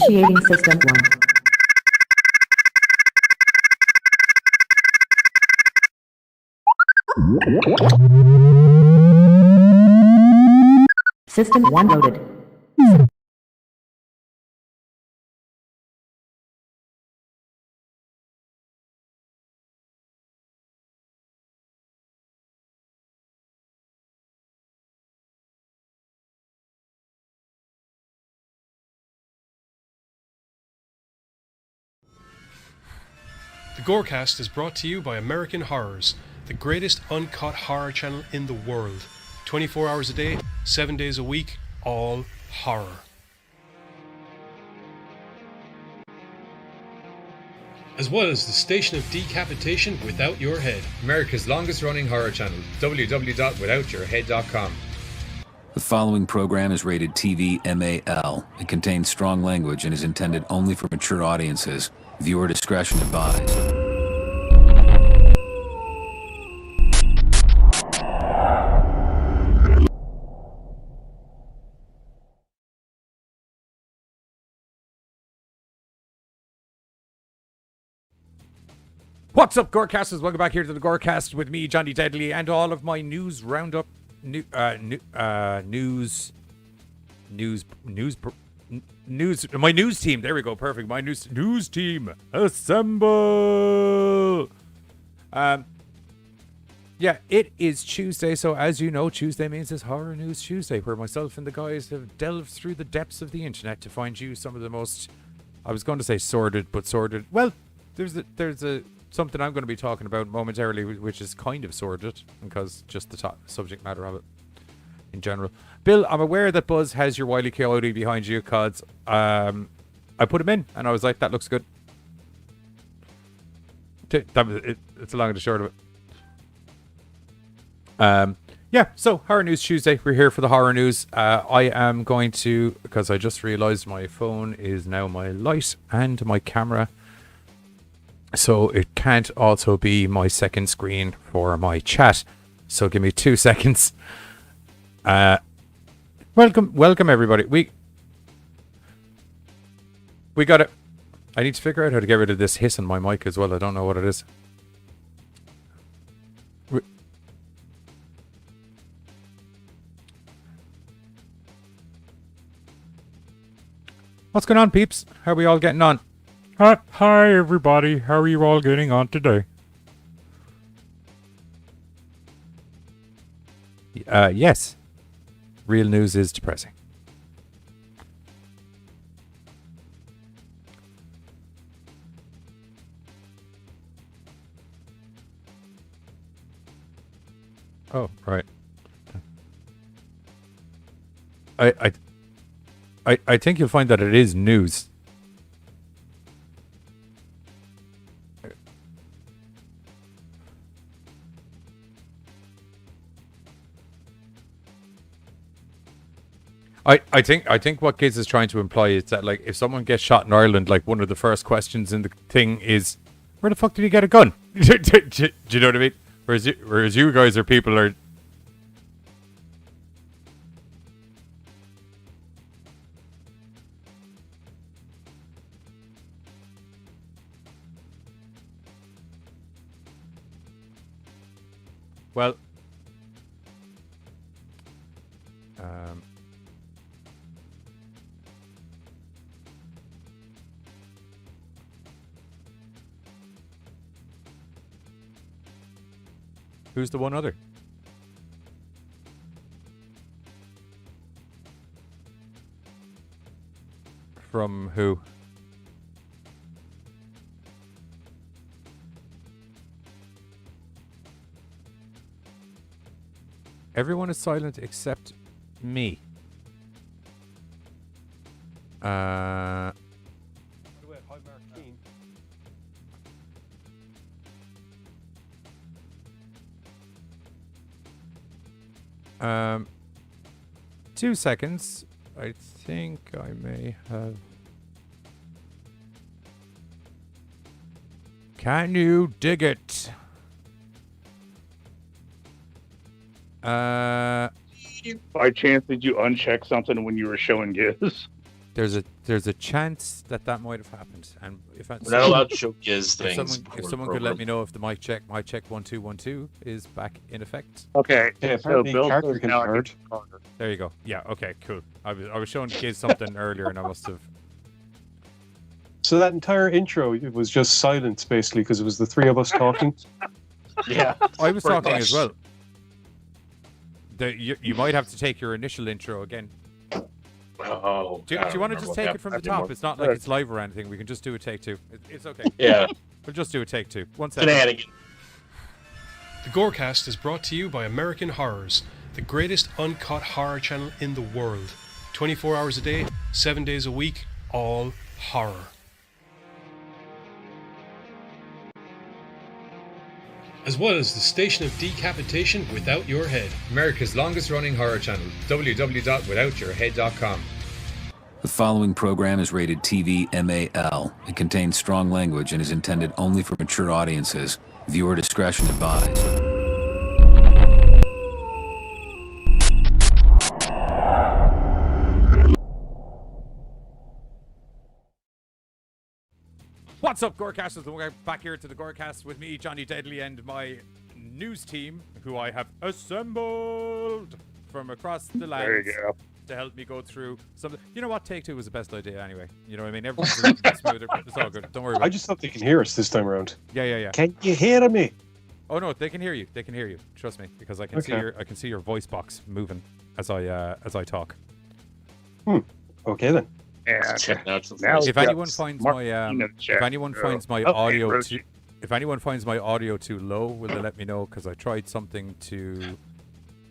Initiating System 1. System 1 loaded. The GoreCast is brought to you by American Horrors, the greatest uncut horror channel in the world. 24 hours a day, 7 days a week, all horror. As well as the Station of Decapitation Without Your Head. America's longest running horror channel, www.withoutyourhead.com. The following program is rated TV MAL. It contains strong language and is intended only for mature audiences. Viewer discretion advised. What's up, Gorecasters? Welcome back here to the Gorecast with me, Johnny Deadly, and all of my news roundup, news, my news team. There we go, perfect. My news team, assemble. Yeah, it is Tuesday, so as you know, Tuesday means it's Horror News Tuesday, where myself and the guys have delved through the depths of the internet to find you some of the most, I was going to say sordid, but sordid. Well, there's something I'm going to be talking about momentarily, which is kind of sordid, because just the subject matter of it in general. Bill, I'm aware that Buzz has your Wile E. Coyote behind you, because I put him in, and I was like, that looks good. That was it. It's the long and the short of it. Yeah, so Horror News Tuesday. We're here for the horror news. I am going to, because I just realized my phone is now my light and my camera, so it can't also be my second screen for my chat. So give me 2 seconds. Welcome everybody. We got it. I need to figure out how to get rid of this hiss on my mic as well. I don't know what it is. What's going on, peeps? How are we all getting on? Hi everybody. How are you all getting on today? Yes. Real news is depressing. Oh, right. I think you'll find that it is news. I think what Giz is trying to imply is that, like, if someone gets shot in Ireland, like, one of the first questions in the thing is, where the fuck did he get a gun? do you know what I mean? Whereas you guys are people are... Well... Who's the one other? From who? Everyone is silent except me. Um, 2 seconds. I think I may have... Can you dig it? By chance, did you uncheck something when you were showing Giz? There's a chance that might have happened, and if that's We're not allowed to show Giz things. if someone could let me know if the mic check 1212 is back in effect. Okay, Yeah, so apparently Bill character says now I confirmed. can talk. There you go. Yeah. Okay. Cool. I was showing Giz something earlier, and I must have. So that entire intro, it was just silence basically because it was the three of us talking. Yeah. I was Pretty talking much. as well. You might have to take your initial intro again. Oh. Do you want to just take it from the top? It's not like it's live or anything. We can just do a take two. It's okay. Yeah. We'll just do a take two. 1 second. Shenanigans. The GoreCast is brought to you by American Horrors, the greatest uncut horror channel in the world. 24 hours a day, 7 days a week, all horror. As well as the station of decapitation without your head. America's longest running horror channel, www.withoutyourhead.com. The following program is rated TV MAL. It contains strong language and is intended only for mature audiences. Viewer discretion advised. What's up, Gorecasters? We're back here to the Gorecast with me, Johnny Deadly, and my news team, who I have assembled from across the land There you go. to help me go through some. You know what? Take two was the best idea anyway. You know what I mean? Everyone's a little bit smoother. It's all good. Don't worry about I it. just thought they can hear us this time around. Yeah. Can you hear me? Oh no, they can hear you. They can hear you. Trust me, because I can see Okay. I can see your voice box moving as I talk. Okay then. Yeah. Checking out some Now- things. If anyone finds my in the if chat. anyone finds my Okay, audio Rosie. if anyone finds my audio too low, will they let me know? Because I tried something to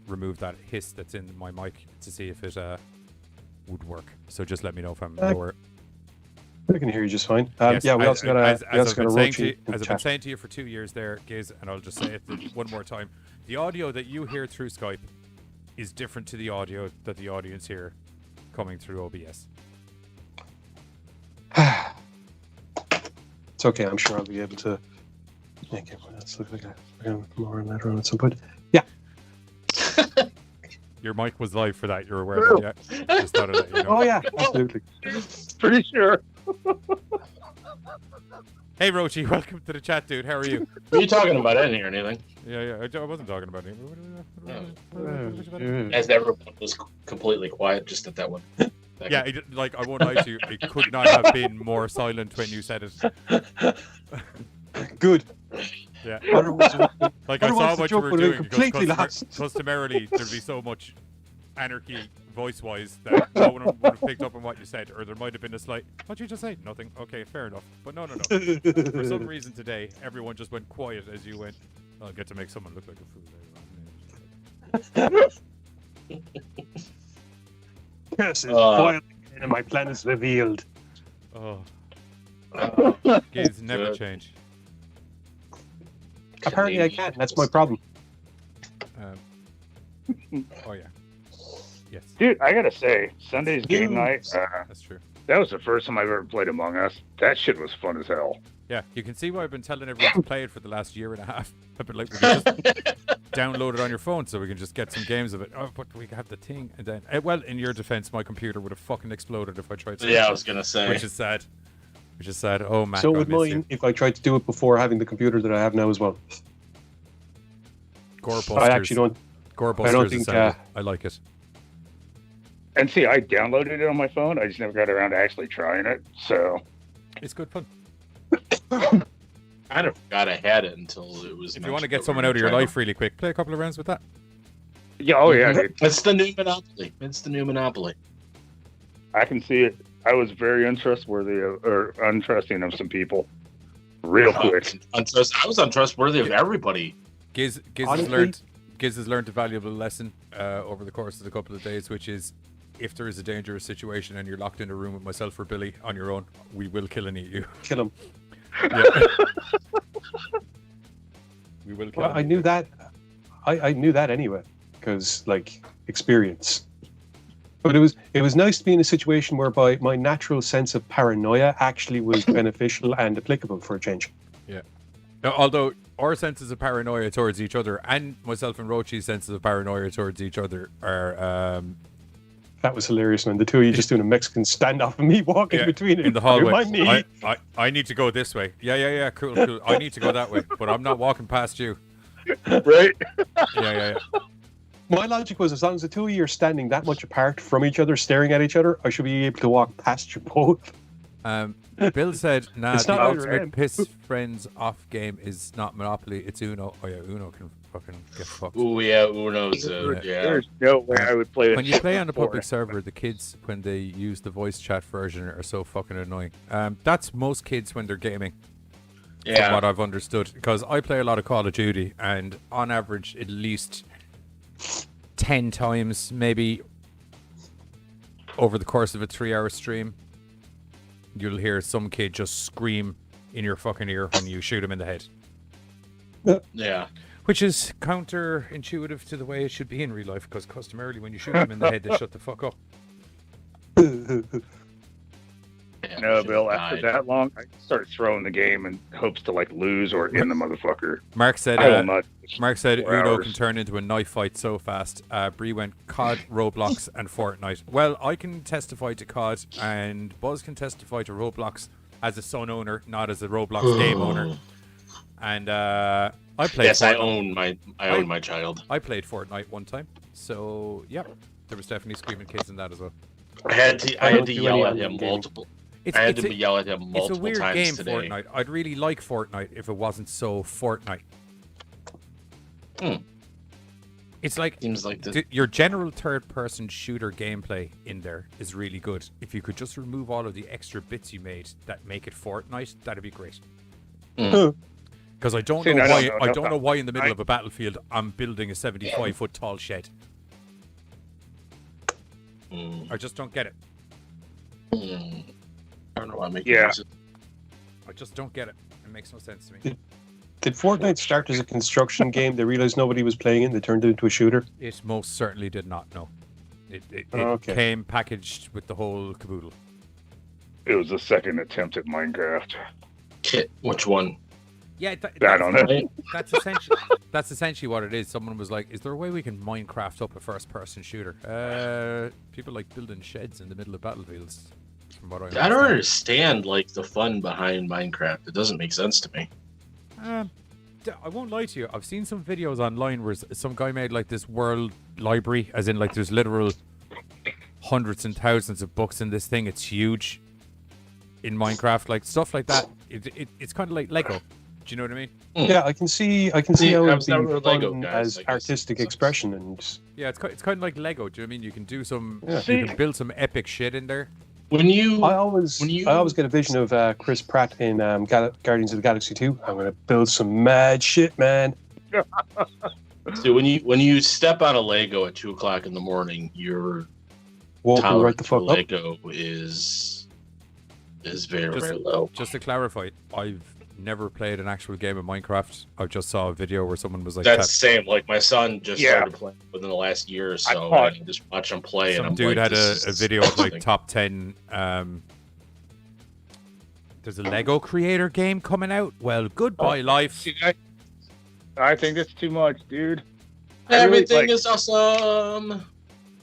remove that hiss that's in my mic to see if it would work. So just let me know if I'm lower. I can hear you just fine. Yes, Yeah, we also got as a I've been saying to Rochi you, in as I've been chat. saying to you for 2 years there, Giz, and I'll just say it one more time. The audio that you hear through Skype is different to the audio that the audience hear coming through OBS. It's okay. I'm sure I'll be able to make everyone else look like a more later on at some point. Yeah. Your mic was live for that. You're aware of that, yeah? Just thought I'd let you know. Oh yeah, absolutely. Pretty sure. Hey, Rochi, welcome to the chat, dude. How are you? What are you talking about? I didn't hear anything. Yeah. I wasn't talking about it. As everyone was completely quiet just at that one. Yeah, like, I won't lie to you. It could not have been more silent when you said it. Good. Yeah. Otherwise, Like, I saw otherwise the what you joke were would have doing. been completely lost. Customarily, there'd be so much anarchy voice-wise that no one would have picked up on what you said, or there might have been a slight, what'd you just say? Nothing. Okay, fair enough. But no. For some reason today, everyone just went quiet as you went, I'll get to make someone look like a fool. Yes, it's quiet again and my plan is revealed. Oh. Games never Good. change. Apparently I can. That's my problem. Oh, yeah. Yes, Dude, I gotta say, Sunday's game night, that's true. that was the first time I've ever played Among Us. That shit was fun as hell. Yeah, you can see why I've been telling everyone to play it for the last year and a half. I've been like, we can just download it on your phone so we can just get some games of it. Oh, but we have the thing. And then, well, in your defense, my computer would have fucking exploded if I tried to. Yeah, I was gonna say. Which is sad. Oh, man. So would mine if I tried to do it before having the computer that I have now as well. Gorebusters. I actually don't. Gorebusters think, is sound. I like it. And see, I downloaded it on my phone. I just never got around to actually trying it. So, It's good fun. I kind of forgot I had it until it was. If you want to get someone out of your life really quick, play a couple of rounds with that. yeah, oh yeah, dude. It's the new Monopoly. It's the new Monopoly. I can see it. I was very untrustworthy or untrusting of some people, real quick. I was untrustworthy of everybody. Giz Honestly- has learned a valuable lesson over the course of the couple of days, which is if there is a dangerous situation and you're locked in a room with myself or Billy on your own, we will kill and eat you. Kill him. Yeah. We will kill Well, and I eat knew you. that. I knew that anyway, because like experience. But it was nice to be in a situation whereby my natural sense of paranoia actually was beneficial and applicable for a change. Now, although our senses of paranoia towards each other and myself and Rochi's senses of paranoia towards each other are That was hilarious, man. The two of you just doing a Mexican standoff and me walking between it. in the hallway. My knee. I need to go this way. Yeah. Cool. I need to go that way, but I'm not walking past you. Right? Yeah. My logic was, as long as the two of you are standing that much apart from each other, staring at each other, I should be able to walk past you both. Bill said, "Nah, It's the not on your ultimate end. piss friends off game is not Monopoly. It's Uno. Oh yeah, Uno can fucking get fucked. Ooh, yeah, Uno's yeah. There's no way I would play it. When you play on a public server, the kids, when they use the voice chat version, are so fucking annoying. That's most kids when they're gaming. From Yeah. what I've understood, because I play a lot of Call of Duty, and on average, at least 10 times, maybe over the course of a 3-hour stream, you'll hear some kid just scream in your fucking ear when you shoot him in the head. Yeah. Which is counterintuitive to the way it should be in real life, because customarily when you shoot them in the head, they shut the fuck up. Yeah, No, should've Bill, after died. that long, I started throwing the game in hopes to like lose or end the motherfucker. Mark said, I will not. Mark said 4 Uno hours. can turn into a knife fight so fast. Bree went COD, Roblox, and Fortnite. Well, I can testify to COD, and Buzz can testify to Roblox as a Son owner, not as a Roblox game owner. And I played. Yes, Fortnite. I own my child. I played Fortnite one time, so yeah, there was definitely screaming kids in that as well. I had to don't do yell any at online him gaming. multiple. I had to yell at him It's a multiple weird times game, today. Fortnite. I'd really like Fortnite if it wasn't so Fortnite. It's like Seems like the your general third-person shooter gameplay in there is really good. If you could just remove all of the extra bits you made that make it Fortnite, that'd be great. Because I don't See, know no, why. no, I no, don't no. know why in the middle of a battlefield I'm building a 75-foot tall shed. I just don't get it. I don't know why I'm making Yeah. this. I just don't get it. It makes no sense to me. Did Fortnite start as a construction game? They realized nobody was playing it. They turned it into a shooter. It most certainly did not. No, it Okay. came packaged with the whole caboodle. It was the second attempt at Minecraft. Kit, which one? Yeah, I don't know. Right? that's essentially what it is. Someone was like, "Is there a way we can Minecraft up a first-person shooter?" People like building sheds in the middle of battlefields. From what I don't understand like the fun behind Minecraft. It doesn't make sense to me. I won't lie to you. I've seen some videos online where some guy made like this world library, as in like there's literal hundreds and thousands of books in this thing. It's huge in Minecraft, like stuff like that. It's kind of like Lego. Do you know what I mean? Yeah, I can see how I it was would never be a Lego fun guy, as so I guess artistic it's- expression, and Yeah, it's kind of like Lego. Do you know what I mean? You can do some, Yeah. you can build some epic shit in there. When you I always When get a vision of Chris Pratt in Guardians of the Galaxy 2. I'm gonna build some mad shit, man. so when you step out of Lego at 2:00 in the morning, your Walking tolerance right the for fuck up. Lego is very Just- very low. Just to clarify, I've never played an actual game of Minecraft. I just saw a video where someone was like, That's the same. Like my son just Yeah. started playing within the last year or so, thought- and I just watch him play. and some I'm dude like, had this a is video of like disgusting. top 10. There's a Lego creator game coming out. Well, goodbye life. See, I think that's too much, dude. I really, Everything like- is awesome.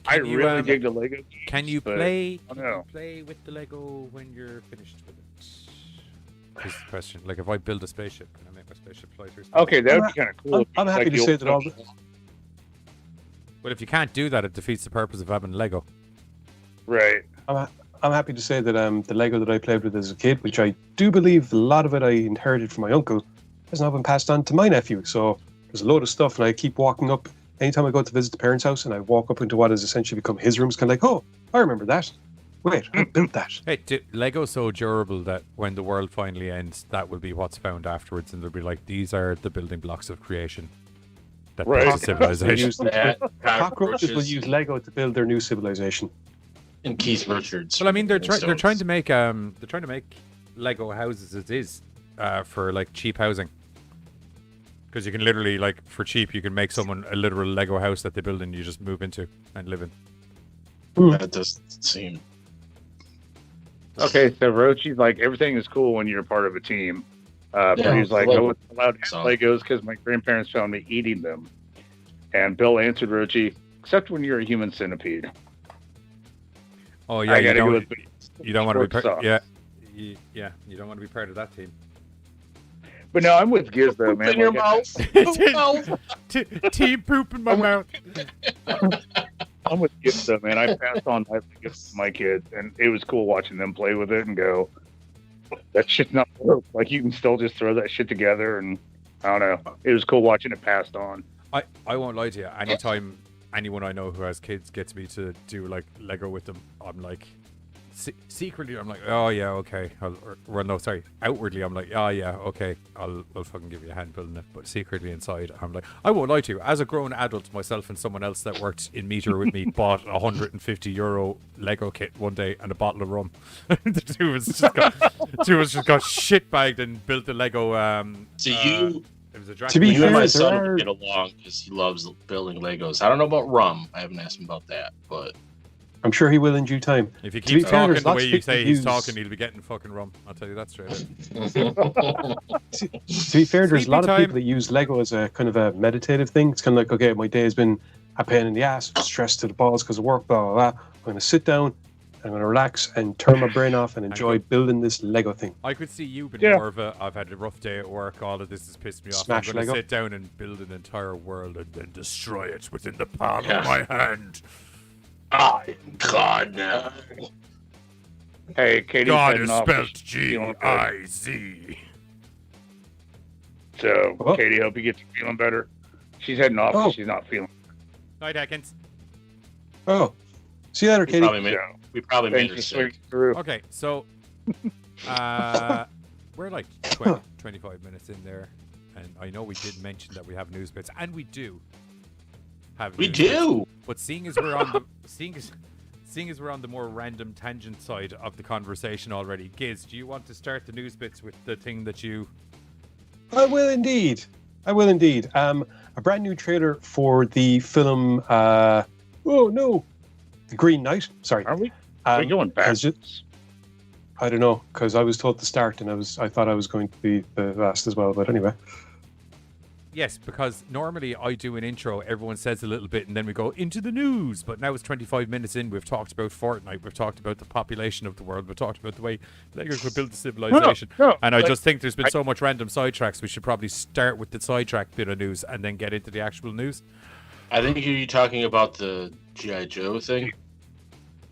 I Can you, really dig the Lego. games, Can you but play? I Can don't you know. play with the Lego when you're finished with it? Is the question. Like, if I build a spaceship, can I make my spaceship fly through space? Okay, that would be kind of cool. I'm happy Like to the say old that all the, But if you can't do that, it defeats the purpose of having Lego. Right. I'm happy to say that the Lego that I played with as a kid, which I do believe a lot of it I inherited from my uncle, has now been passed on to my nephew. So there's a load of stuff, and I keep walking up. Anytime I go to visit the parents' house, and I walk up into what has essentially become his room, it's kind of like, oh, I remember that. Wait, I built that. Hey, Lego's so durable that when the world finally ends, that will be what's found afterwards, and they'll be like, these are the building blocks of creation that Right. builds a civilization. Use That, Cockroaches will cockroaches, use Lego to build their new civilization. and Keith Richards. Well, I mean, they're trying Stones. to make Lego houses as is for like cheap housing. Because you can literally, like, for cheap, you can make someone a literal Lego house that they build and you just move into and live in. That doesn't seem. Okay, so Rochi's like, everything is cool when you're part of a team. But Yeah, he's like, I Lego. wasn't allowed to have So- Legos because my grandparents found me eating them. And Bill answered Rochi, except when you're a human centipede. Oh yeah, I you gotta go don't. with You don't want to be short part. socks. Yeah, yeah. You don't want to be part of that team. But no, I'm with Giz though, man. in your Like, mouth. Team poop in my mouth. I'm with Giz though, man. I passed on my gifts to my kids, and it was cool watching them play with it and go, that shit's not broke. Like, you can still just throw that shit together, and I don't know. It was cool watching it passed on. I won't lie to you. Anytime anyone I know who has kids gets me to do like Lego with them, I'm like, secretly I'm like, oh yeah, okay. Outwardly I'm like, oh yeah, okay. I'll fucking give you a hand building it. But secretly inside I'm like, I won't lie to you. As a grown adult, myself and someone else that worked in Meter with me bought a €150 Lego kit one day and a bottle of rum. The two of us just got shit bagged and built the Lego. It was a To be You and fair, my there son are- will get along because he loves building Legos. I don't know about rum. I haven't asked him about that, but I'm sure he will in due time. If he To be keeps fair, talking there's the lots way of you people say he's use- talking, he'll be getting fucking rum. I'll tell you that straight up. To be fair, there's a lot Sleepy of time. people that use Lego as a kind of a meditative thing. It's kind of like, okay, my day has been a pain in the ass, stressed to the balls because of work, blah, blah, blah. I'm going to sit down, I'm going to relax and turn my brain off and enjoy building this Lego thing. I could see you being Yeah. more of a, I've had a rough day at work, all of this has pissed me off. Smash I'm going to Lego. sit down and build an entire world and then destroy it within the palm Yeah. of my hand. I am God now. Hey, Katie's God heading is off. spelled She's feeling good. G-I-Z. So, Oh. Katie, hope you get to feeling better. She's heading off. Oh. She's not feeling Night, Atkins. Oh, see you later, We Katie. probably made, so. we probably made Thanks her for sick. swinging through. Okay, so we're like 25 minutes in there, and I know we did mention that we have news bits, and we do have We news bits. do. But seeing as we're on the seeing as we're on the more random tangent side of the conversation already, Giz, do you want to start the news bits with the thing that you? I will indeed. A brand new trailer for the film. Oh no, The Green Knight. Sorry. Are we? Are we going back? has just- I don't know, because I was told to start, and I thought I was going to be the last as well. But anyway, Yes, because normally I do an intro, everyone says a little bit, and then we go into the news. But now it's 25 minutes in. We've talked about Fortnite. We've talked about the population of the world. We've talked about the way Lego could build a civilization. No, And I like, just think there's been so much random sidetracks. We should probably start with the sidetrack bit of news and then get into the actual news. I think you're talking about the G.I. Joe thing.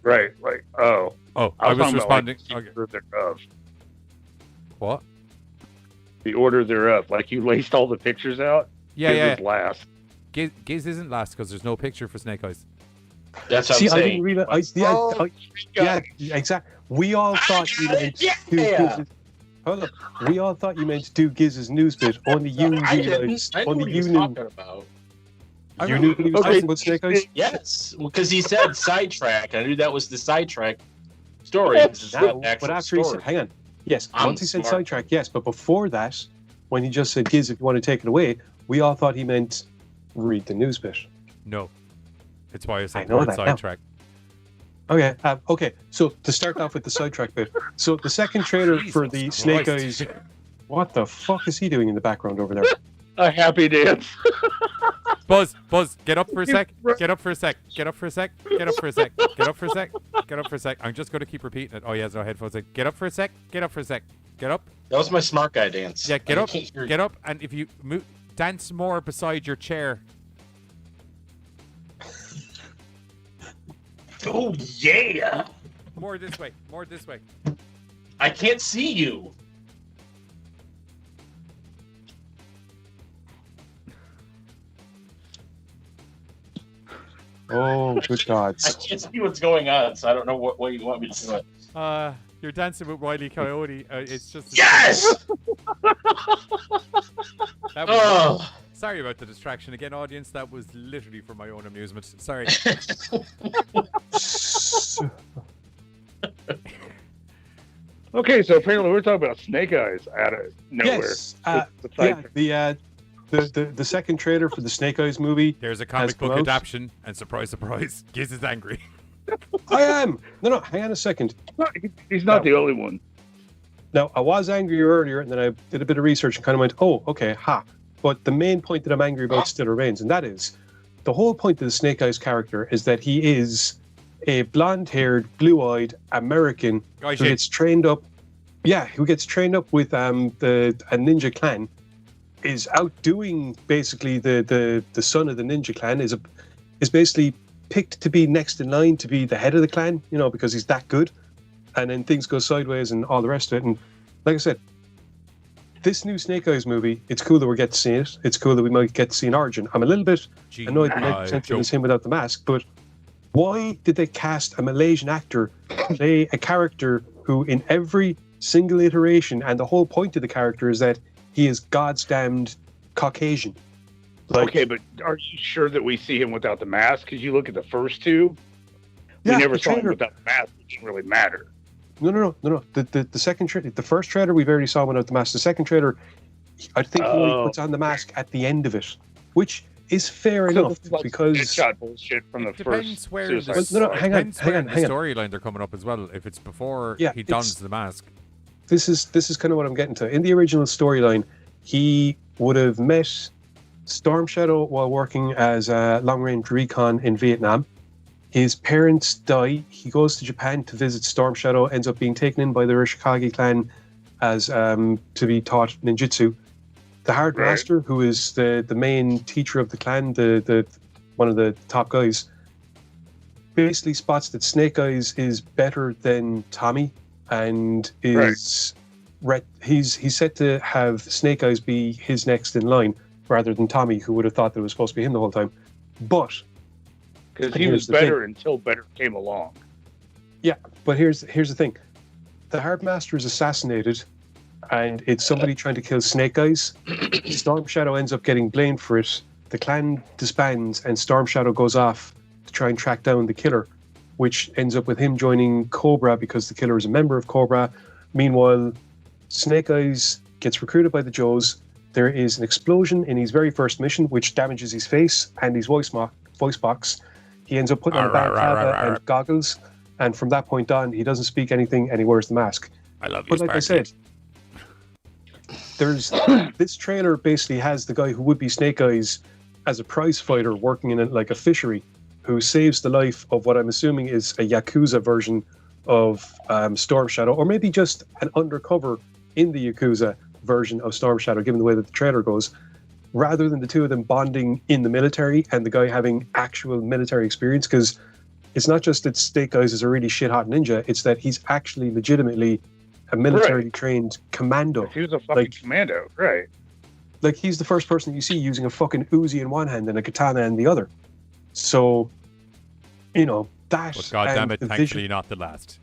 right. Like, oh. Oh, I was talking responding. About, like, Okay. the order thereof. What? The order thereof. Like, you laced all the pictures out. Yeah, Giz yeah. is last. Giz isn't last because there's no picture for Snake Eyes. That's what see, I'm I saying. didn't realize. Yeah, exactly. We all thought you meant do Giz's. Hold up. We all thought you meant to do Giz's news bit. Only you I didn't. realized. I knew Only what he you was knew. talking about. You knew what he was Okay. talking about, Snake Eyes. Yes, because he said sidetrack. I knew that was the sidetrack story. This is Now, the actual but after he story. said, hang on. Yes, I'm once he said smart. sidetrack, yes, but before that, when he just said Giz, if you want to take it away, we all thought he meant read the news bit. No. It's why I said I know word that now. sidetrack. Okay. So to start off with the sidetrack bit, so the second trailer for the Jesus Snake Christ. Eyes. What the fuck is he doing in the background over there? A happy dance. Buzz, get up for a sec. Get up for a sec. Get up for a sec. Get up for a sec. Get up for a sec. Get up for a sec. I'm just going to keep repeating it. Oh, he has no headphones. Like, get up for a sec. Get up for a sec. Get up. That was my smart guy dance. Yeah, get I up. can't hear you. Get up. And if you move, dance more beside your chair. Oh yeah! More this way. More this way. I can't see you. Oh, good I gods. can't see what's going on, so I don't know what way you want me to do it. You're dancing with Wile E. Coyote. It's just. Yes! That was, Oh, sorry about the distraction again, audience. That was literally for my own amusement. Sorry. Okay, so apparently we're talking about Snake Eyes out of nowhere. Yes. With side- Yeah, the second trailer for the Snake Eyes movie. There's a comic come book out. adaptation, and surprise, surprise, Giz is angry. I am. No, hang on a second. He's not the only one. Now, I was angry earlier, and then I did a bit of research and kind of went, oh, okay, ha. But the main point that I'm angry about still remains, and that is the whole point of the Snake Eyes character is that he is a blonde-haired, blue-eyed American Guy who shit. gets trained up. Yeah, who gets trained up with a ninja clan, is outdoing basically the son of the ninja clan. Is basically picked to be next in line to be the head of the clan, because he's that good. And then things go sideways and all the rest of it. And like I said, this new Snake Eyes movie, it's cool that we get to see it. It's cool that we might get to see an origin. I'm a little bit annoyed that 90% is him without the mask, but why did they cast a Malaysian actor play a character who in every single iteration, and the whole point of the character is that he is God's damned Caucasian? Okay, but are you sure that we see him without the mask? Because you look at the first two, we never saw him without the mask. It didn't really matter. No. The second trailer, the first trailer, we already saw without the mask. The second trailer, I think he only puts on the mask at the end of it, which is fair enough because shot bullshit from the depends first. where hang on. the storyline they're coming up as well. If it's before he dons the mask, this is kind of what I'm getting to. In the original storyline, he would have met Storm Shadow while working as a long-range recon in Vietnam. His parents die. He goes to Japan to visit Storm Shadow, ends up being taken in by the Rishikage clan as to be taught ninjutsu. The Hard Master, who is the main teacher of the clan, the one of the top guys, basically spots that Snake Eyes is better than Tommy, and is he's set to have Snake Eyes be his next in line rather than Tommy, who would have thought that it was supposed to be him the whole time. But because he was better until better came along. Yeah, but here's the thing: the Hard Master is assassinated, and it's somebody trying to kill Snake Eyes. Storm Shadow ends up getting blamed for it. The clan disbands, and Storm Shadow goes off to try and track down the killer, which ends up with him joining Cobra because the killer is a member of Cobra. Meanwhile, Snake Eyes gets recruited by the Joes. There is an explosion in his very first mission, which damages his face and his voice box. He ends up putting on a balaclava and goggles, and from that point on, he doesn't speak anything and he wears the mask. I love you, but like I said, there's this trailer basically has the guy who would be Snake Eyes as a prize fighter working in a fishery, who saves the life of what I'm assuming is a Yakuza version of Storm Shadow, or maybe just an undercover in the Yakuza version of Storm Shadow, given the way that the trailer goes, rather than the two of them bonding in the military and the guy having actual military experience. Because it's not just that Snake Eyes is a really shit-hot ninja, it's that he's actually legitimately a military trained commando. He was a fucking commando, right? Like, he's the first person you see using a fucking Uzi in one hand and a katana in the other. So, that... But goddammit, thankfully not the last.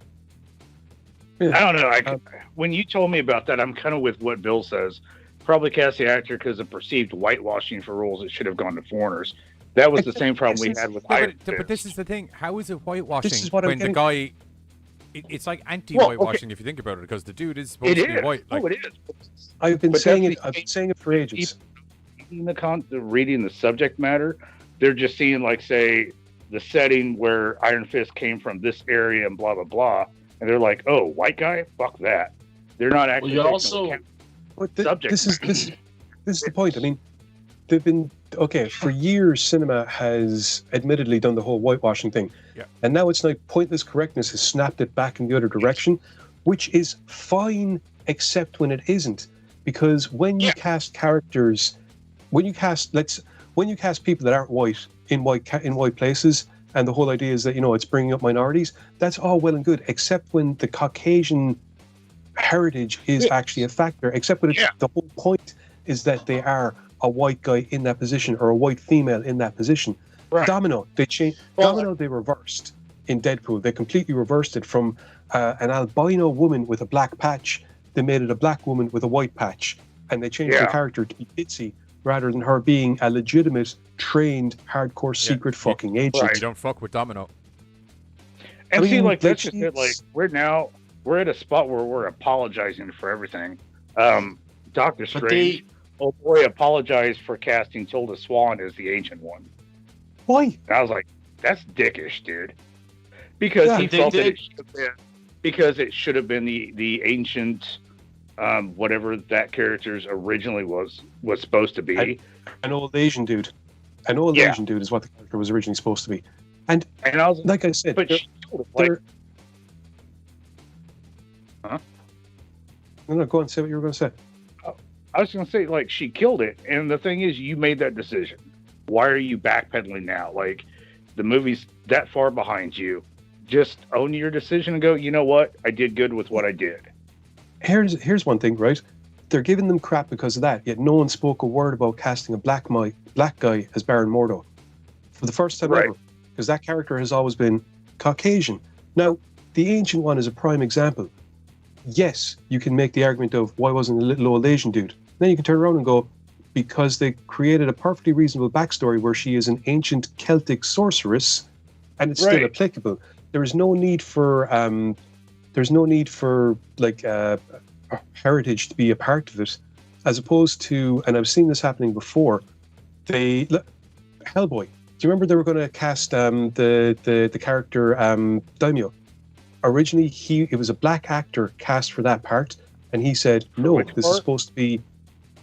Yeah. I don't know. When you told me about that, I'm kind of with what Bill says. Probably cast the actor because of perceived whitewashing for roles that should have gone to foreigners. That was the same problem we had with Iron Fist. But this is the thing. How is it whitewashing when the guy... It's like anti-whitewashing if you think about it, because the dude is supposed to be white. It is. I've been saying it for ages. Reading the subject matter, they're just seeing, say, the setting where Iron Fist came from, this area and blah, blah, blah. And they're like, oh, white guy? Fuck that. They're not actually... This is the point. I mean, they've been... Okay, for years, cinema has admittedly done the whole whitewashing thing. Yeah. And now it's like pointless correctness has snapped it back in the other direction, which is fine, except when it isn't. Because when you cast characters... When you cast people that aren't white in white places, and the whole idea is that, it's bringing up minorities, that's all well and good, except when the Caucasian heritage is actually a factor, except when the whole point is that they are a white guy in that position or a white female in that position. Right. Domino, they changed. Domino, they reversed in Deadpool. They completely reversed it from an albino woman with a black patch. They made it a black woman with a white patch, and they changed the character to be Bitsy rather than her being a legitimate, trained, hardcore, secret fucking agent. Right. You don't fuck with Domino. And that's just it. We're at a spot where we're apologizing for everything. Doctor Strange, oh boy, apologized for casting Tilda Swan as the Ancient One. Why? And I was like, that's dickish, dude. Because he felt that it should have been the ancient, whatever that character's originally was supposed to be. An old Asian dude. An old Asian dude is what the character was originally supposed to be. And I was Like I said, but they're- she killed it, like, they're- No, go on, say what you were going to say. I was going to say, like, she killed it. And the thing is, you made that decision. Why are you backpedaling now? Like, the movie's that far behind you. Just own your decision and go, you know what? I did good with what I did. Here's one thing, right? They're giving them crap because of that, yet no one spoke a word about casting a black guy as Baron Mordo for the first time Right. ever, because that character has always been Caucasian. Now, the Ancient One is a prime example. Yes, you can make the argument of why wasn't a little old Asian dude? Then you can turn around and go, because they created a perfectly reasonable backstory where she is an ancient Celtic sorceress, and it's still Right. applicable. There is no need for like heritage to be a part of it, as opposed to, and I've seen this happening before. Hellboy. Do you remember they were going to cast the character Daimyo? Originally, it was a black actor cast for that part, and he said, "No, which this part? is supposed to be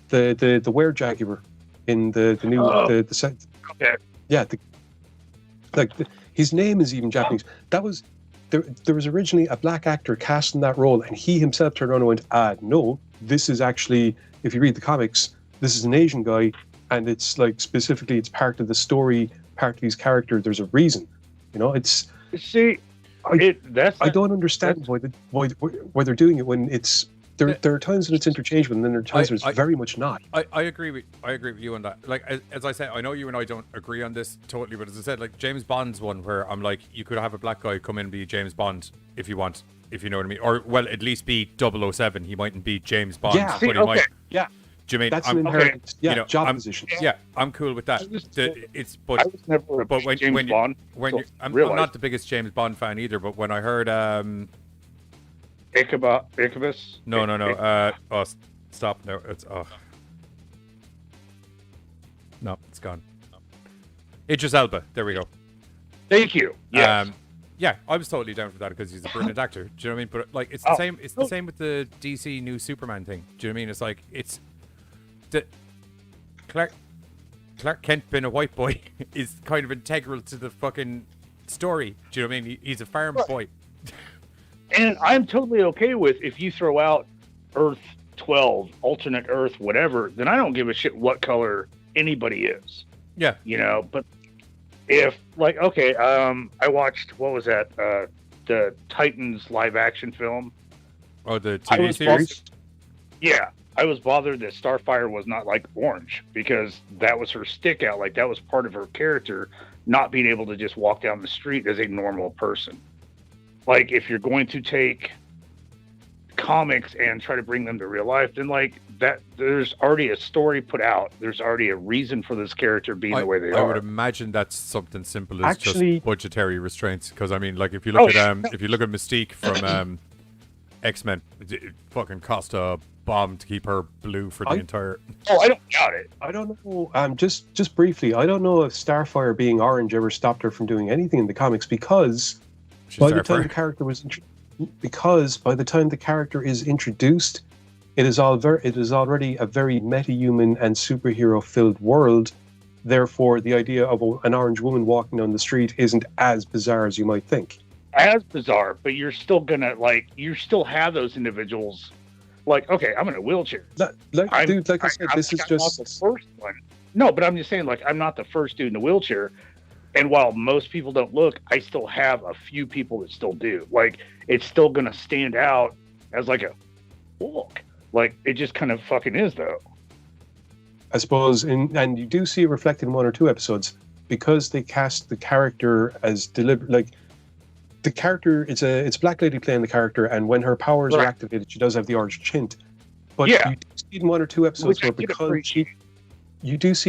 the were-jaguar in the new Oh. the set." Okay. Yeah, his name is even Japanese. That was there was originally a black actor cast in that role, and he himself turned around and went, no, this is actually, if you read the comics, this is an Asian guy, and it's like specifically it's part of the story, part of his character. There's a reason, it's. See, I don't understand why they're doing it when it's there are times when it's interchangeable, and then there are times when it's very much not. I agree with you on that. Like as I said, I know you and I don't agree on this totally, but as I said, like James Bond's one where I'm like, you could have a black guy come in and be James Bond if you want, if you know what I mean, or well, at least be 007. He mightn't be James Bond, Yeah. but he might. Yeah. Do you mean That's an inherent job position. Yeah, I'm cool with that. I was But never a but when James Bond. I'm realized. not the biggest James Bond fan either. But when I heard Ichabus. no, stop. No, no, it's gone. Idris Elba. There we go. Thank you. Yes. Yeah, I was totally down for that because he's a brilliant actor. Do you know what I mean? But like, it's the same. It's the same with the DC new Superman thing. Do you know what I mean? It's like it's the Clark Kent being a white boy is kind of integral to the fucking story. Do you know what I mean? He's a farm boy. And I'm totally okay with if you throw out Earth 12, alternate Earth, whatever, then I don't give a shit what color anybody is. Yeah. But if, like, okay, I watched, what was that? The Titans live action film. Oh, the I TV was series? Yeah. I was bothered that Starfire was not like orange because that was her stick out. Like, that was part of her character, not being able to just walk down the street as a normal person. Like, if you're going to take comics and try to bring them to real life, then like that, there's already a story put out. There's already a reason for this character being the way they I are. would imagine that's something simple as Actually- just budgetary restraints. Because I mean, like if you look at Mystique from X-Men, it fucking cost a bomb to keep her blue for the entire. Oh, I don't doubt it. I don't know. Just briefly, I don't know if Starfire being orange ever stopped her from doing anything in the comics because by the time the character was introduced, it is already a very meta-human and superhero-filled world. Therefore, the idea of an orange woman walking down the street isn't as bizarre as you might think. As bizarre, but you're still gonna you still have those individuals. Like, okay, I'm in a wheelchair. Like I said, this is I'm just not the first one. No, but I'm just saying, like, I'm not the first dude in a wheelchair. And while most people don't look, I still have a few people that still do. Like, it's still going to stand out as like a look. Like, it just kind of fucking is, though. I suppose, and you do see it reflected in one or two episodes because they cast the character as deliberate. Like, the character, it's a black lady playing the character, and when her powers are activated, she does have the orange tint. But you do see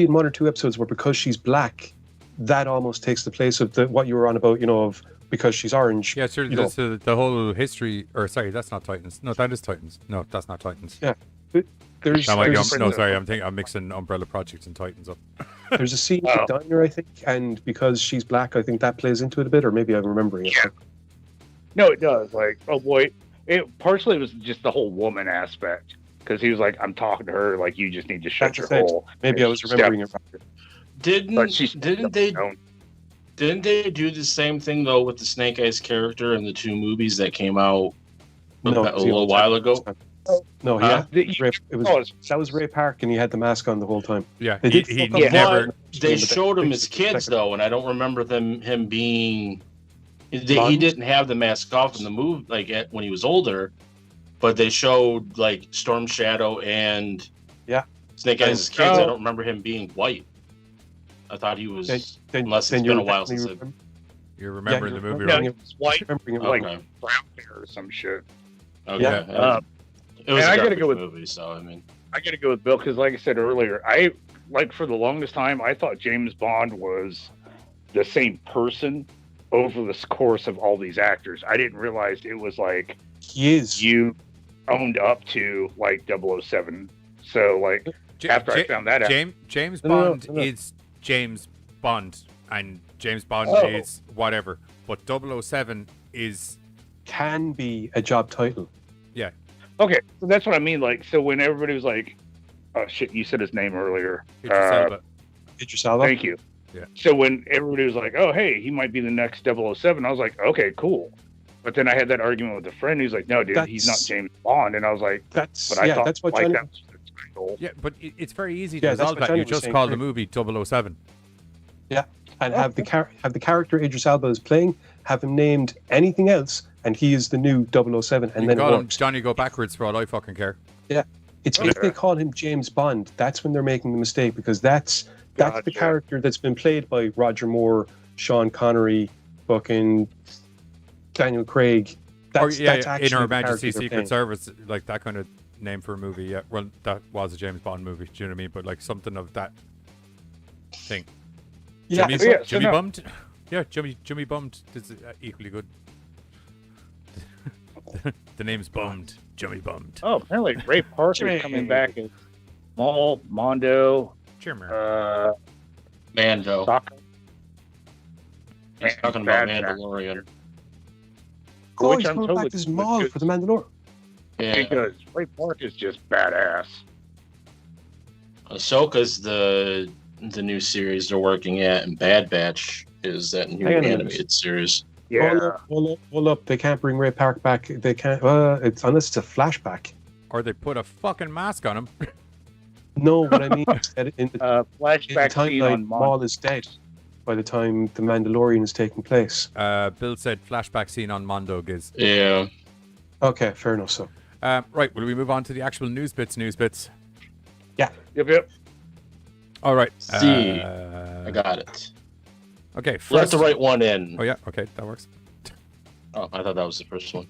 it in one or two episodes where because she's black, that almost takes the place of what you were on about, of because she's orange. Yeah, sure. The whole history, or sorry, that's not Titans. No, that is Titans. No, that's not Titans. Yeah, I'm mixing Umbrella Project and Titans up. There's a scene in the diner, I think, and because she's black, I think that plays into it a bit, or maybe I'm remembering it. Yeah. No, it does. Like, oh boy, it partially was just the whole woman aspect because he was like, "I'm talking to her. Like, you just need to shut your hole." Maybe I was remembering it. Didn't Didn't they do the same thing though with the Snake Eyes character in the 2 movies that came out a little while ago? No, Huh? that was Ray Park, and he had the mask on the whole time. Yeah, They did fuck up never. But they showed him as kids though, and I don't remember him being. He Blonde? didn't have the mask off in the movie when he was older, but they showed like Storm Shadow and Snake Eyes as kids. I don't remember him being white. I thought he was. Unless it's been a while since it. You're remembering the movie, No, right? it was white, Remembering it like Okay. brown hair or some shit. Okay. Yeah. It was and a I gotta garbage go with- movie, so I mean. I got to go with Bill because, like I said earlier, for the longest time, I thought James Bond was the same person over the course of all these actors. I didn't realize it was like He is. you owned up to like 007. So, like, after I found that out, James No, no, Bond no. is James Bond, and James Bond Oh. is whatever. But 007 is Can be a job title. okay, so that's what I mean. Like, so when everybody was like, "Oh shit," you said his name earlier. Idris Elba. Idris Elba. Thank you. Yeah. So when everybody was like, "Oh, hey, he might be the next 007," I was like, "Okay, cool." But then I had that argument with a friend who's like, "No, dude, he's not That's- James Bond," and I was like, That's "But I thought that's what like Johnny. that was the title." Yeah, but it's very easy to Yeah, that's resolve what that. Johnny You was just saying, call the right? movie 007. And have the character Idris Elba is playing, have him named anything else, and he is the new 007, and You then it call him works. Johnny Go Backwards for all I fucking care. It's if they call him James Bond, that's when they're making the mistake, because that's the Gotcha. character that's been played by Roger Moore, Sean Connery, fucking Daniel Craig. That's In actually Her the Majesty's character they're Secret playing. Service, like that kind of name for a movie. Yeah, well, that was a James Bond movie. Do you know what I mean? But like something of that thing. Yeah, Jimmy, it's yeah, so Jimmy no- Bummed. Yeah, Jimmy Bummed is equally good. The name's Bummed. Jimmy Bummed. Oh, apparently Ray Parker is coming back as Maul, Mondo, Jimmy. Mando. Sokka. He's talking about Bad Jack. Mandalorian. Oh, Which he's I'm coming totally back as good Maul with. for the Mandalorian. Yeah. Because Ray Parker is just badass. Ahsoka's the new series they're working at, and Bad Batch is that new Hang on a minute. animated series. Yeah. Hold up. They can't bring Ray Park back. They can't. It's unless it's a flashback. Or they put a fucking mask on him. No, what I mean is that in the Flashback scene timeline, on Maul is dead by the time the Mandalorian is taking place. Bill said flashback scene on Mondo Giz. Yeah. Okay, fair enough. So Right, will we move on to the actual news bits? Yep. All right. See, I got it. Okay, Let first. the right one in. Oh yeah, okay, that works. Oh, I thought that was the first one.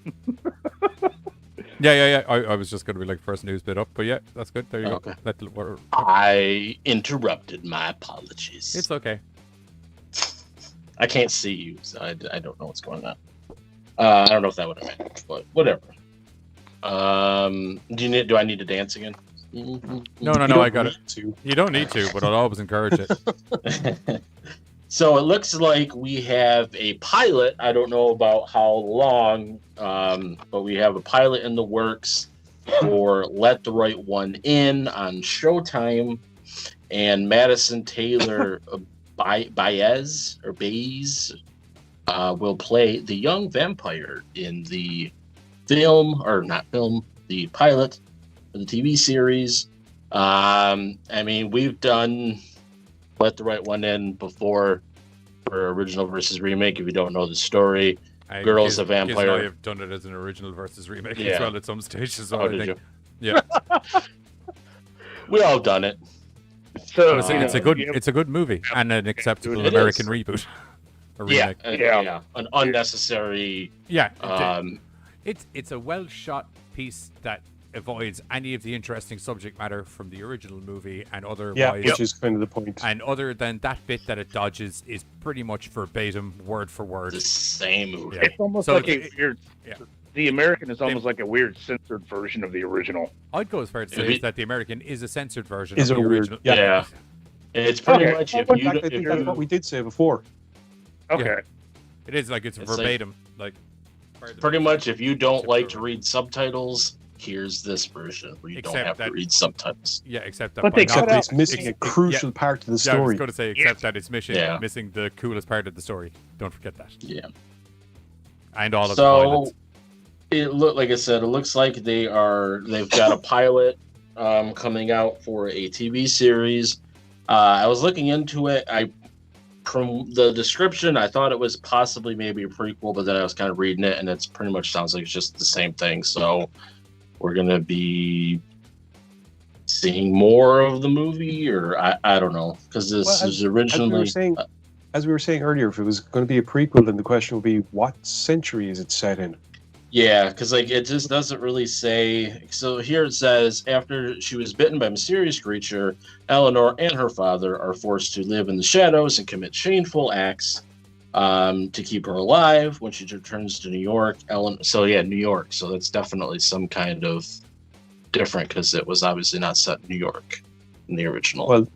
Yeah. I was just going to be like first news bit up, but yeah, that's good. There you Okay. go. Let the, I interrupted. My apologies. it's okay. I can't see you, so I don't know what's going on. I don't know if that would have mattered, but whatever. Do I need to dance again? No, I got it. You don't need to, but I'll always encourage it. So it looks like we have a pilot. I don't know about how long, but we have a pilot in the works for Let the Right One In on Showtime. And Madison Taylor Baez will play the young vampire in the the pilot for the TV series. I mean, we've done Let the Right One In before for original versus remake. If you don't know the story, Girl's a Vampire. Giz and I have done it as an original versus remake Yeah. as well at some stage as well. Oh, I did think. you? Yeah, We all done it. So it's a good movie and an acceptable It American is. reboot. A Yeah, remake. Yeah. an unnecessary. Yeah, Um, it's a well shot piece that avoids any of the interesting subject matter from the original movie and otherwise. Yeah, which is kind of the point. And other than that bit that it dodges is pretty much verbatim, word for word. the same movie. Yeah. it's almost So like it- a weird. yeah. The American is almost like a weird censored version of the original. I'd go as far to say is that the American is a censored version Is of the a weird- original. Yeah. It's pretty Okay. much In if fact, you. I think that's what we did say before. Okay. It is like it's It's like- verbatim. Like Pretty much if you don't like to read subtitles, here's this version where you Except don't have that- to read subtitles. Yeah, except that. But by they not- cut Except out- it's missing a crucial part of the Yeah, I was story. going to say, except that it's Yeah. missing the coolest part of the story. Don't forget that. Yeah. And all of the So pilots. it look like I said, it looks like they've got a pilot coming out for a TV series. I was looking into it. From the description, I thought it was possibly maybe a prequel, but then I was kind of reading it, and it's pretty much sounds like it's just the same thing. So we're gonna be seeing more of the movie, or I don't know, because this Well, is originally. As we were saying earlier, if it was going to be a prequel, then the question would be, what century is it set in? Yeah, because like it just doesn't really say. So here it says, after she was bitten by a mysterious creature, Eleanor and her father are forced to live in the shadows and commit shameful acts to keep her alive. When she returns to New York, New York. So that's definitely some kind of different, because it was obviously not set in New York in the original. Well,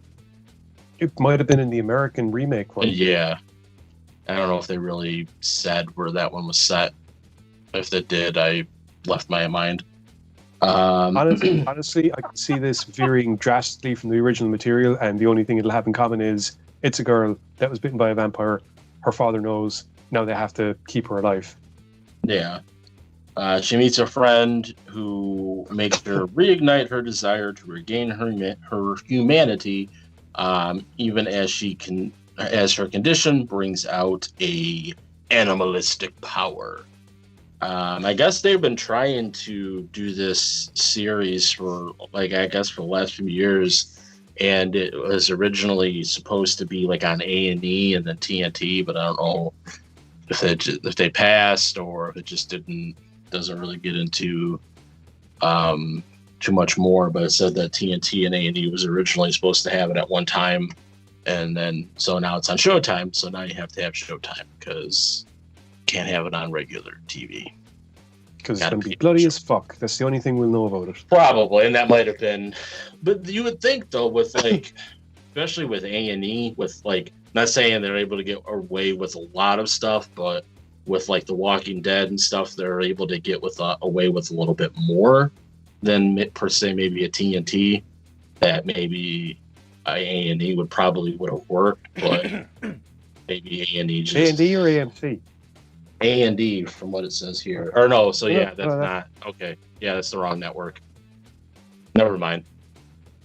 it might have been in the American remake one. Yeah, I don't know if they really said where that one was set. If they did, I left my mind. Honestly, I can see this veering drastically from the original material, and the only thing it'll have in common is it's a girl that was bitten by a vampire. Her father knows. Now they have to keep her alive. Yeah. She meets a friend who makes her reignite her desire to regain her humanity, even as her condition brings out a animalistic power. I guess they've been trying to do this series for the last few years, and it was originally supposed to be like on A&E and then TNT, but I don't know if they passed or if it just doesn't really get into too much more. But it said that TNT and A&E was originally supposed to have it at one time, and then so now it's on Showtime. So now you have to have Showtime because can't have it on regular TV. Because it's going to be bloody as fuck. That's the only thing we'll know about it. Probably, and that might have been. But you would think, though, with like, especially with A&E, with like, not saying they're able to get away with a lot of stuff, but with like The Walking Dead and stuff, they're able to get away with a little bit more than per se maybe a TNT. That maybe A&E would have worked, but maybe A&E just A&D or AMC? A&D from what it says here. Or no, so yeah, that's no, not okay. Yeah, that's the wrong network. Never mind.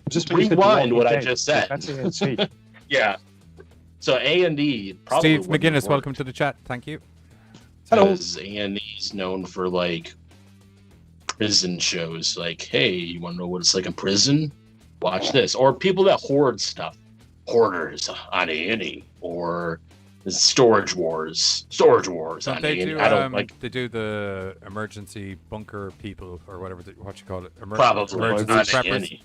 Just Rewind what I just said. That's AMC. Yeah. So A&D probably Steve McGinnis, welcome to the chat. Thank you. Because A&E is known for like prison shows. Like, hey, you want to know what it's like in prison? Watch this. Or people that hoard stuff. Hoarders on A&E. Or Storage Wars on They A&E. do, I don't like. They do the emergency bunker people or whatever what you call it. Probably emergency on preppers. A&E.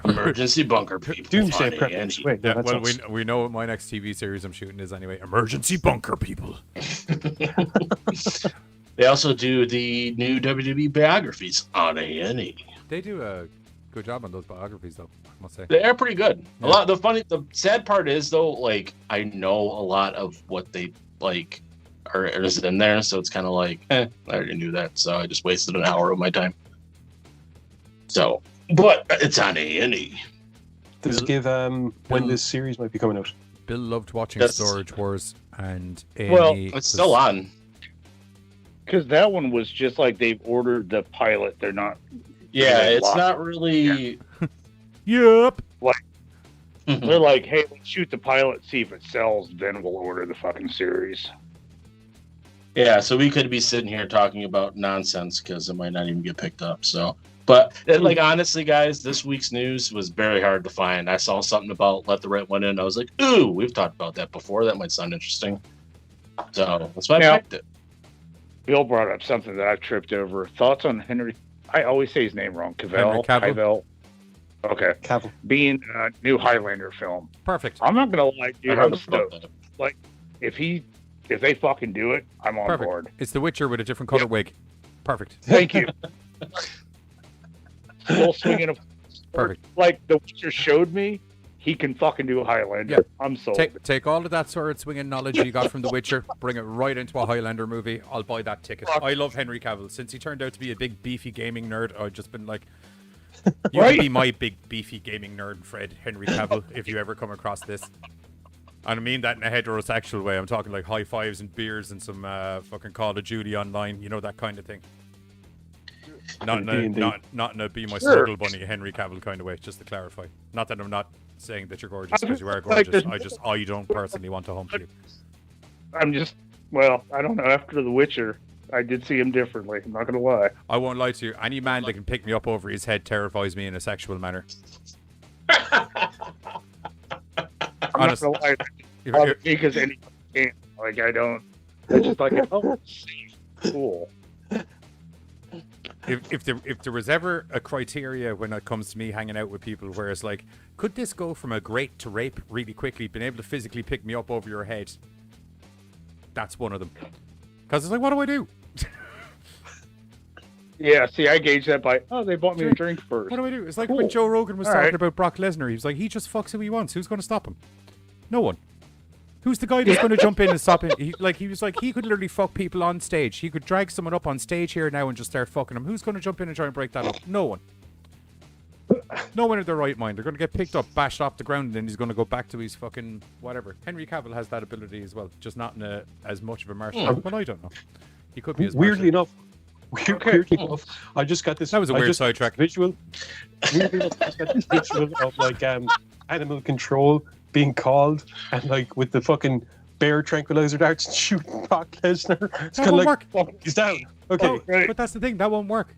Emergency bunker people. Doomsday on preppers. A&E. Wait, no, Yeah, that's well, us. we know what my next TV series I'm shooting is anyway. Emergency bunker people. They also do the new WWE biographies on A&E. They do a good job on those biographies, though, I must say. They're pretty good. Yeah. The sad part is though, like I know a lot of what they like is in there, so it's kind of like, I already knew that, so I just wasted an hour of my time. So, but it's on A&E. Does it give when this series might be coming out? Bill loved watching That's- Storage Wars and A&E. Well, It's still on. Because that one was just like they've ordered the pilot. They're not. Yeah, Like it's locked. not really. Yep. They're like, hey, let's shoot the pilot, see if it sells, then we'll order the fucking series. Yeah, so we could be sitting here talking about nonsense because it might not even get picked up. So, but like honestly, guys, this week's news was very hard to find. I saw something about Let the Right One In. I was like, ooh, we've talked about that before. That might sound interesting. So that's why Now- I picked it. Bill brought up something that I've tripped over. Thoughts on Henry? I always say his name wrong. Henry Cavill? Cavill. Okay. Cavill. Being a new Highlander film. Perfect. I'm not gonna lie, I dude. heard I'm about stoked. that. If they fucking do it, I'm on Perfect. board. It's The Witcher with a different color wig. Perfect. Thank you. Full swinging of Perfect. like The Witcher showed me. he can fucking do a Highlander. Yeah. I'm sold. Take all of that sword swinging knowledge you got from The Witcher, bring it right into a Highlander movie. I'll buy that ticket. I love Henry Cavill. Since he turned out to be a big beefy gaming nerd, I've just been like, you Right? can be my big beefy gaming nerd, Fred, Henry Cavill, if you ever come across this. And I mean that in a heterosexual way. I'm talking like high fives and beers and some fucking Call of Duty online, you know, that kind of thing. Not in a be my snuggle bunny Henry Cavill kind of way, just to clarify. Not that I'm not saying that you're gorgeous, because you are gorgeous. I don't personally want to hump you. I'm just, well, I don't know. After The Witcher, I did see him differently. I'm not going to lie. I won't lie to you. Any man that can pick me up over his head terrifies me in a sexual manner. I'm not going to lie. Because anyone can't. Like, I don't. It's just like, oh, cool. If there was ever a criteria when it comes to me hanging out with people where it's like, could this go from a great to rape really quickly, being able to physically pick me up over your head? That's one of them. Because it's like, what do I do? Yeah, see, I gauge that by, oh, they bought me a drink first. What do I do? It's like Cool. when Joe Rogan was All talking right. about Brock Lesnar. He was like, he just fucks who he wants. Who's going to stop him? No one. Who's the guy that's going to jump in and stop him? He was like, he could literally fuck people on stage. He could drag someone up on stage here now and just start fucking him. Who's going to jump in and try and break that up? No one. No one in their right mind. They're going to get picked up, bashed off the ground, and then he's going to go back to his fucking whatever. Henry Cavill has that ability as well, just not in as much of a martial art. Well, I don't know. He could be as Weirdly martial. enough, weirdly enough, I just got this. That was a I weird just got this sidetrack. Visual. Weirdly enough, I just got this visual of like animal control being called, and like with the fucking bear tranquilizer darts and shooting Brock Lesnar. It's That kind of won't like, work. he's down. Okay, Oh, but that's the thing. That won't work.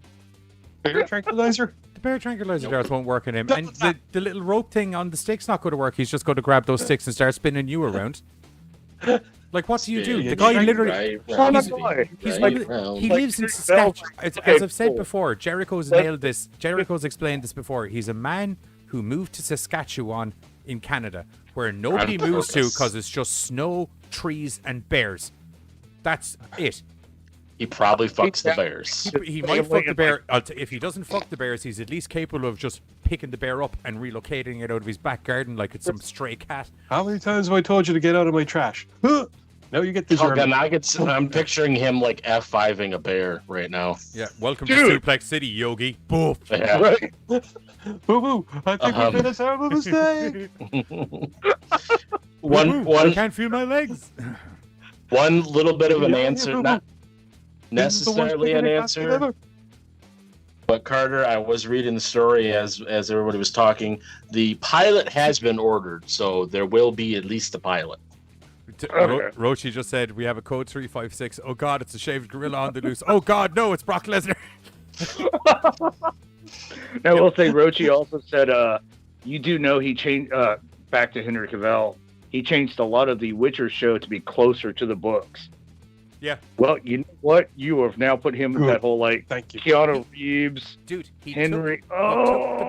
bear tranquilizer. The bear tranquilizer darts won't work on him. And the little rope thing on the stick's not going to work. He's just going to grab those sticks and start spinning you around. Like, what do you do? The guy literally... He lives in Saskatchewan. As I've said before, Jericho's nailed this. Jericho's explained this before. He's a man who moved to Saskatchewan in Canada, where nobody moves to because it's just snow, trees, and bears. That's it. He probably fucks the bears. He might fuck the bear. If he doesn't fuck the bears, he's at least capable of just picking the bear up and relocating it out of his back garden like it's some stray cat. How many times have I told you to get out of my trash? Now you get this. I'm picturing him like F5ing a bear right now. Yeah, welcome to Suplex City, Yogi. Boof. Yeah. Right. Boo boo. I think we made a terrible mistake. I can't feel my legs. One little bit of an answer, not necessarily an answer. But Carter, I was reading the story as everybody was talking. The pilot has been ordered, so there will be at least a pilot. Rochi just said, we have a code 356. Oh God, it's a shaved gorilla on the loose. Oh God, no, it's Brock Lesnar. Now, we'll say Rochi also said, you do know he changed, back to Henry Cavill, he changed a lot of the Witcher show to be closer to the books. Yeah. Well, you know what? You have now put him in that whole, like, thank you, Keanu Reeves. Dude, he Henry. took the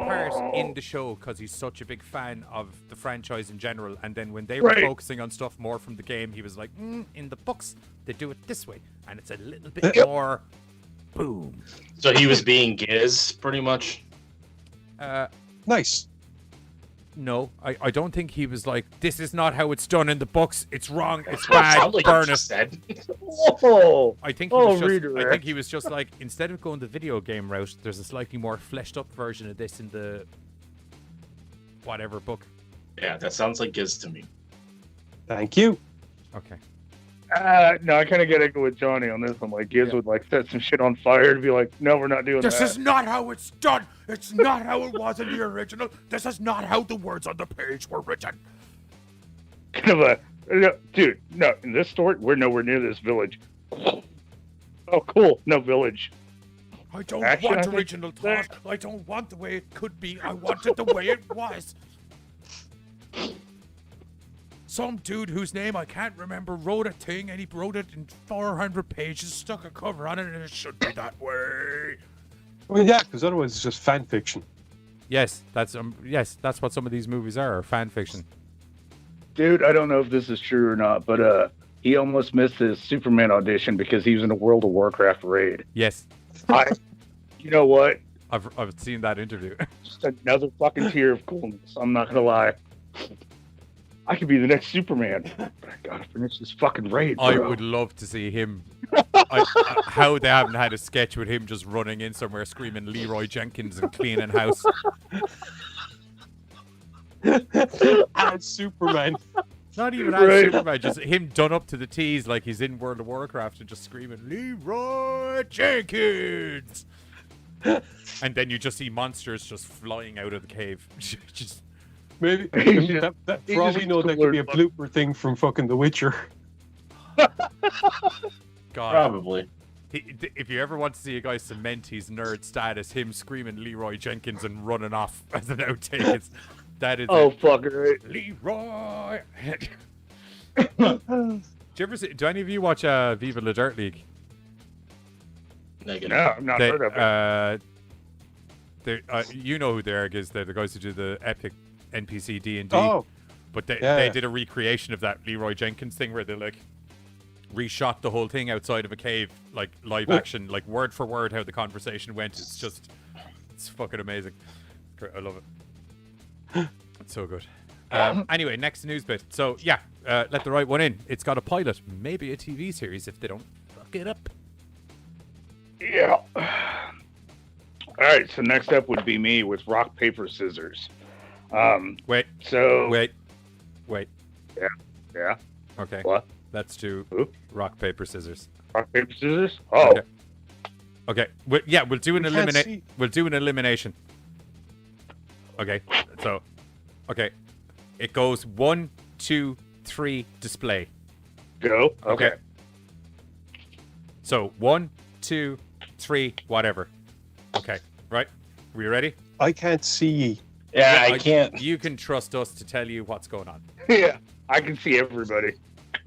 part in the show because he's such a big fan of the franchise in general. And then when they were focusing on stuff more from the game, he was like, in the books, they do it this way. And it's a little bit more boom. So he was being Giz, pretty much? Nice. No, I don't think he was like, this is not how it's done in the books. It's wrong. It's bad. Like Burn it. said. I think he was just like, instead of going the video game route, there's a slightly more fleshed up version of this in the whatever book. Yeah, that sounds like Giz to me. Thank you. Okay. No, I kind of get it with Johnny on this one. Like, Giz would like set some shit on fire to be like, no, we're not doing This that. is not how it's done. It's not how it was in the original. This is not how the words on the page were written. Kind of a, dude, no, in this story, we're nowhere near this village. Oh, cool. No village. I don't Actually, want I think original thought. I don't want the way it could be. I want it the way it was. Some dude whose name I can't remember wrote a thing, and he wrote it in 400 pages, stuck a cover on it, and it should be that way. Well, yeah, because otherwise it's just fan fiction. Yes, that's what some of these movies are fan fiction. Dude, I don't know if this is true or not, but he almost missed his Superman audition because he was in a World of Warcraft raid. Yes. You know what? I've seen that interview. Just another fucking tier of coolness. I'm not gonna lie. I could be the next Superman. But I gotta finish this fucking raid, bro. I would love to see him. How they haven't had a sketch with him just running in somewhere screaming Leroy Jenkins and cleaning house. As Superman. Not even as Superman, just him done up to the T's like he's in World of Warcraft and just screaming Leroy Jenkins. And then you just see monsters just flying out of the cave. Just Maybe that He's for all just we know, that cooler could be a blooper thing from fucking The Witcher. God. Probably. If you ever want to see a guy cement his nerd status, him screaming Leroy Jenkins and running off as an outtake, that is Oh, fuck it. Leroy. Do any of you watch Viva La Dirt League? Negative. No, I've not heard of it. You know who the erg is. They're the guys who do the epic NPC D&D. Oh, But they yeah. did a recreation of that Leroy Jenkins thing where they like reshot the whole thing outside of a cave, like live action, like word for word how the conversation went. It's fucking amazing. Great, I love it. It's so good. Anyway, next news bit. So yeah, let the right one in. It's got a pilot, maybe a TV series if they don't fuck it up. Yeah. All right, so next up would be me with rock, paper, scissors. Wait. So Wait. yeah, Okay. what? Let's do Who? rock, paper, scissors. Rock, paper, scissors? Oh, Okay. Okay. We'll do an We can't eliminate. see. We'll do an elimination. Okay. So, okay. It goes 1, 2, 3. Display. go. Okay. So 1, 2, 3. Whatever. Okay. Right. We ready? I can't see. Yeah, I can't. You can trust us to tell you what's going on. Yeah, I can see everybody.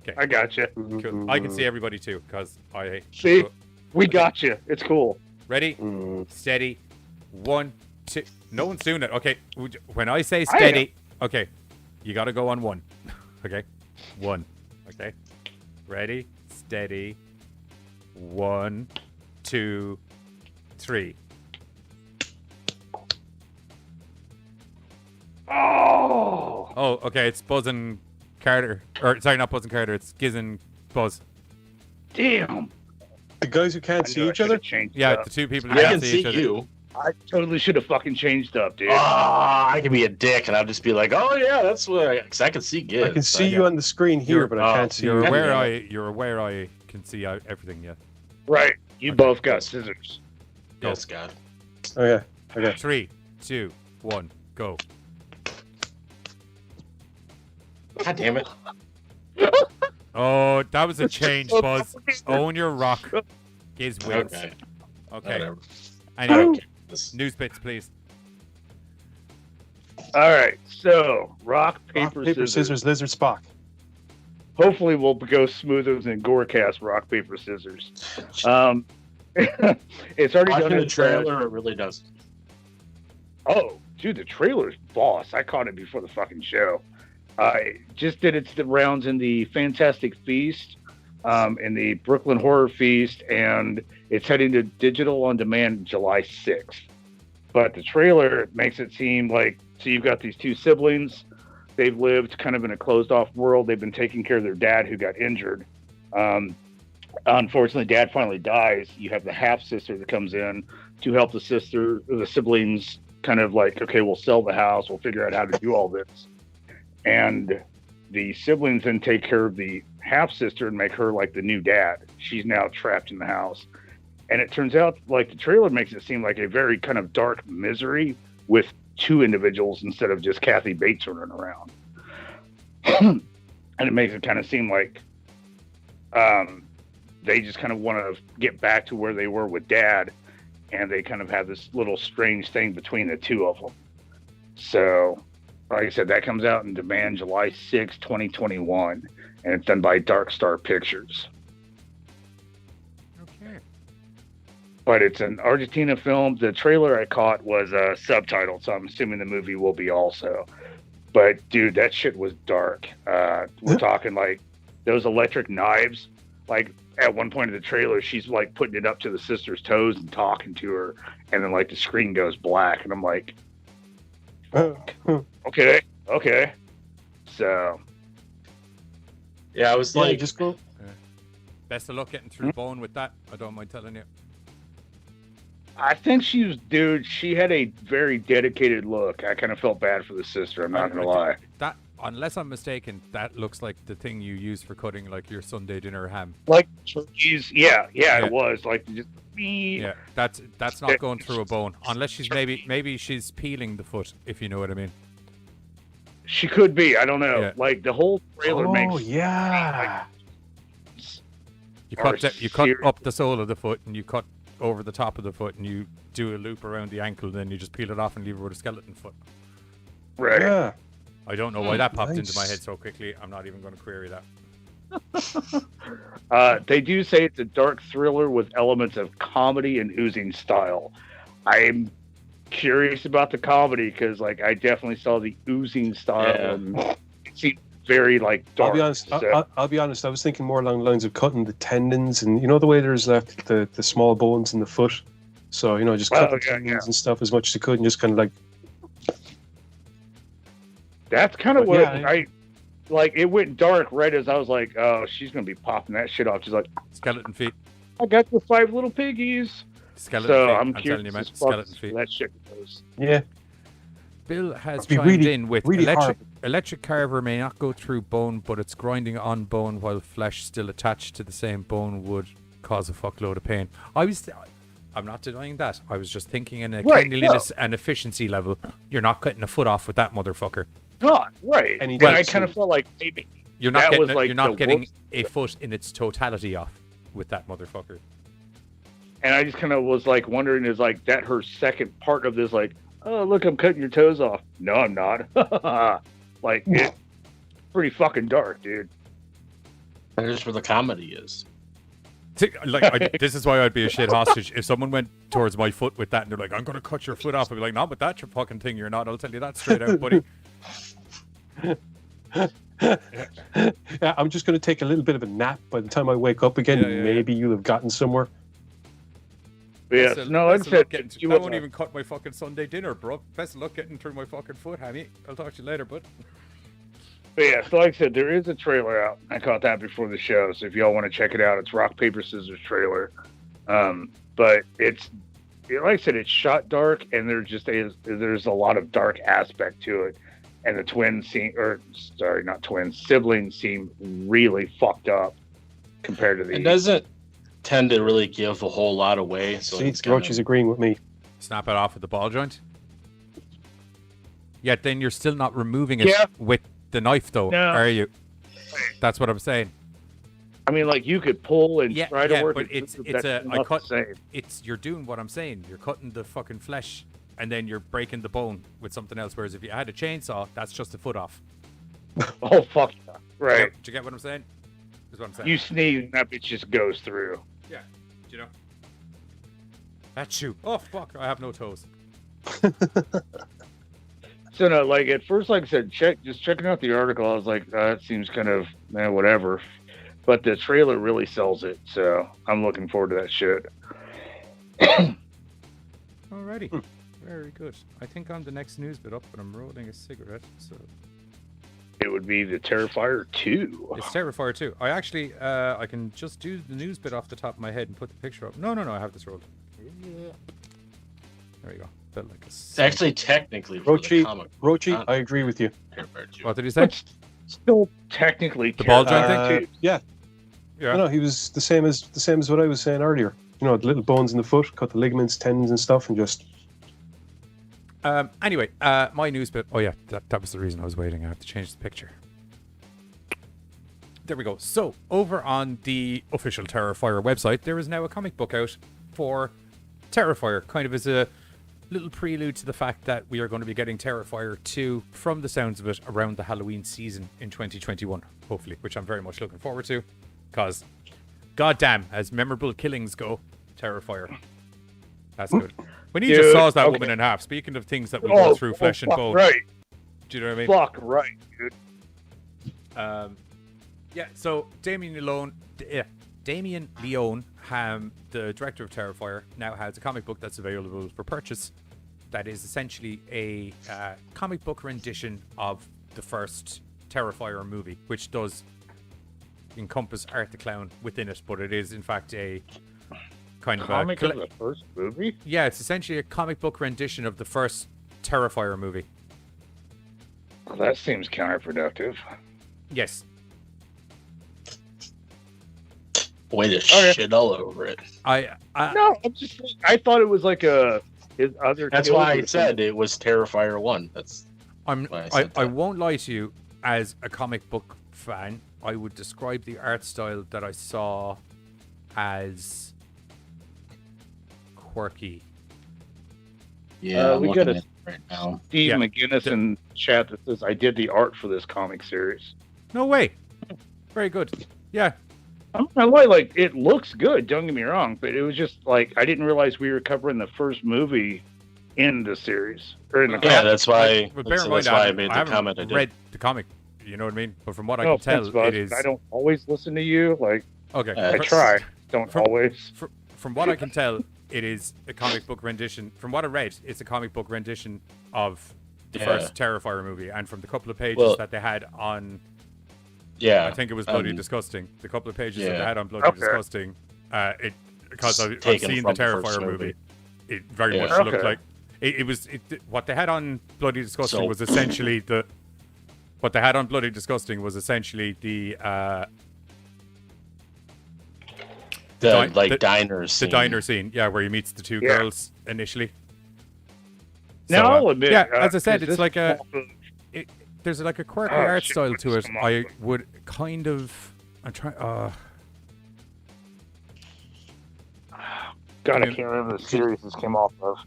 Okay. I got you. Cool. I can see everybody too, because I. See? We got you. It's cool. Ready? Mm. Steady. 1, 2. No one's doing it. Okay. When I say I am. steady, okay, you got to go on 1. Okay. 1. Okay. Ready? Steady. 1, 2, 3. Oh, Oh, okay. It's Buzz and Carter. Or sorry, not Buzz and Carter. It's Giz and Buzz. damn. The guys who can't I see knew I each other. should've changed Yeah, up. the two people who I can't can see each other. you. I totally should have fucking changed up, dude. I can be a dick, and I'll just be like, "Oh yeah, that's what." Because I can see Giz. I can see you on the screen here, but I can't see You're you. aware you're aware I can see everything. Yeah. Right. You both got scissors. Yes, God. Okay. Okay. 3, 2, 1, go. God damn it. Oh, that was a change, Buzz. Own your rock. Giz wins. Okay. Okay. Whatever. Anyway, This- news bits, please. All right. So, rock, Rock, paper, scissors. lizard, Spock. Hopefully, we'll go smoother than GoreCast rock, paper, scissors. It's already done Watching the its trailer, it really does. Oh, dude, the trailer's boss. I caught it before the fucking show. I just did its rounds in the Fantastic Feast, in the Brooklyn Horror Feast, and it's heading to digital on demand July 6th. But the trailer makes it seem like, so you've got these two siblings. They've lived kind of in a closed off world. They've been taking care of their dad who got injured. Unfortunately, dad finally dies. You have the half sister that comes in to help the siblings kind of like, okay, we'll sell the house. We'll figure out how to do all this. And the siblings then take care of the half sister and make her like the new dad. She's now trapped in the house. And it turns out like the trailer makes it seem like a very kind of dark misery with two individuals instead of just Kathy Bates running around. And it makes it kind of seem like they just kind of want to get back to where they were with dad. And they kind of have this little strange thing between the two of them. So, like I said, that comes out in demand July 6, 2021. And it's done by Dark Star Pictures. Okay. But it's an Argentina film. The trailer I caught was subtitled, so I'm assuming the movie will be also. But, dude, that shit was dark. We're talking like those electric knives. Like, at one point in the trailer, she's like putting it up to the sister's toes and talking to her. And then, like, the screen goes black. And I'm like, okay. So Yeah, I was Yeah, like, just go. Best of luck getting through bone with that. I don't mind telling you. I think she had a very dedicated look. I kind of felt bad for the sister. I'm not gonna lie. That, unless I'm mistaken, that looks like the thing you use for cutting like your Sunday dinner ham. Like turkeys, yeah, it was like just. Yeah, that's not going through a bone unless she's maybe she's peeling the foot, if you know what I mean. She could be. I don't know. Yeah. Like the whole trailer Oh makes. yeah. You Are cut up the sole of the foot and you cut over the top of the foot and you do a loop around the ankle, then you just peel it off and leave it with a skeleton foot. Right. Yeah. I don't know why that popped into Nice. my head so quickly. I'm not even going to query that. They do say it's a dark thriller with elements of comedy and oozing style. I'm curious about the comedy because, like, I definitely saw the oozing style Yeah. and it seemed very like dark. I'll be honest. So- I'll be honest. I was thinking more along the lines of cutting the tendons, and you know the way there's the small bones in the foot. So just cut the tendons and stuff as much as you could, and just kind of like. That's kind of But what yeah, I like. It went dark right as I was like, "Oh, she's gonna be popping that shit off." She's like, Skeleton feet. "I got the 5 little piggies." Skeleton So feet. I'm I'm telling curious you, man. as fuck Skeleton feet. that shit goes. Yeah. Bill has It'd be chimed really- in with really electric carver may not go through bone, but its grinding on bone while flesh still attached to the same bone would cause a fuckload of pain. I'm not denying that. I was just thinking in a Right, cleanliness and efficiency level, you're not cutting a foot off with that motherfucker. God, right. And he And does I kind too. of felt like maybe You're not that getting was like you're not the getting worst. a foot in its totality off with that motherfucker. And I just kind of was like wondering, is like that her second part of this? Like, oh look, I'm cutting your toes off. No, I'm not. Like it's pretty fucking dark, dude. there's where the comedy is. This is why I'd be a shit hostage if someone went towards my foot with that and they're like, "I'm gonna cut your foot off." I'd be like, "No, but that's your fucking thing. You're not. I'll tell you that straight out, buddy." Yeah, I'm just going to take a little bit of a nap. By the time I wake up again, Yeah. maybe you'll have gotten somewhere. But yeah, Best of- no, like I best of said, luck getting you that was, won't even cut my fucking Sunday dinner, bro. Best of luck getting through my fucking foot, Hammy. I'll talk to you later, bud. But yeah, so like I said, there is a trailer out. I caught that before the show, so if y'all want to check it out, it's Rock Paper Scissors trailer. But it's like I said, it's shot dark, and there's a lot of dark aspect to it. And the siblings seem really fucked up compared to the. It doesn't tend to really give a whole lot away. So See, it's kind Roach is agreeing with me. Snap it off with the ball joint. Yet then you're still not removing it Yeah. with the knife, though, No. are you? That's what I'm saying. I mean, like you could pull and try to work. but it, it's that's a not I cut. the same. It's you're doing what I'm saying. You're cutting the fucking flesh, and then you're breaking the bone with something else. Whereas if you had a chainsaw, that's just a foot off. Oh fuck, yeah. Right? Do you get what I'm saying? Is what I'm saying. You sneeze and that bitch just goes through. Yeah. Do you know? That shoe. Oh fuck! I have no toes. So no, like at first, like I said, checking out the article, I was like, it seems kind of whatever. But the trailer really sells it, so I'm looking forward to that shit. Alrighty. Very good. I think I'm the next news bit up, but I'm rolling a cigarette, so It would be the Terrifier 2. it's Terrifier 2. I actually, I can just do the news bit off the top of my head and put the picture up. No, I have this rolled. There you go. Felt like a It's actually technically for the Roachy, comic. Roachy, I agree with you. Terrifier 2. What did he say? It's still technically The ball joint Terrifier thing? 2. Yeah. Yeah. No, he was the same as what I was saying earlier. You know, the little bones in the foot, cut the ligaments, tendons, and stuff, and just. Anyway, my news bit. Oh yeah, that was the reason I was waiting. I have to change the picture. There we go. So over on the official Terrifier website, there is now a comic book out for Terrifier, kind of as a little prelude to the fact that we are going to be getting Terrifier 2 from the sounds of it around the Halloween season in 2021, hopefully, which I'm very much looking forward to, because goddamn, as memorable killings go, Terrifier. That's good. When he just Dude, saws that okay. woman in half, speaking of things that will go through flesh and fuck bone, Right. do you know what I mean? Fuck right, dude. Yeah, so Damien Leone, the director of Terrifier, now has a comic book that's available for purchase. That is essentially a comic book rendition of the first Terrifier movie, which does encompass Art the Clown within it, but it is in fact a kind of Comic of the first movie? Yeah, it's essentially a comic book rendition of the first Terrifier movie. Well, that seems counterproductive. Yes. Way to shit all over it. No, I thought it was like his other. That's why I said it was Terrifier 1. I won't lie to you. As a comic book fan, I would describe the art style that I saw as quirky. Yeah, we got it right now. Steve McGinnis in chat that says I did the art for this comic series. No way. Very good. Yeah. I'm not gonna lie, like it looks good. Don't get me wrong, but it was just like I didn't realize we were covering the first movie in the series or in the comic. That's why. But bear in That's mind, why I made the haven't comment. I did. read the comic. You know what I mean? But from what I No can tell, offense, bud, it is. I don't always listen to you. Like, Okay. I try. Don't always. From what I can tell, it is a comic book rendition. From what I read, it's a comic book rendition of the first Terrifier movie, and from the couple of pages that they had on. Yeah, I think it was Bloody Disgusting. The couple of pages that they had on Bloody Disgusting, because I've seen the Terrifier movie, it very much looked like it was. What they had on Bloody Disgusting was essentially the. What they had on Bloody Disgusting was essentially the diner scene. The diner scene, yeah, where he meets the two girls initially. Now I'll admit, as I said, it's like there's like a quirky art style to it. I would kind of, I'm trying. God, I can't remember the series this came off of.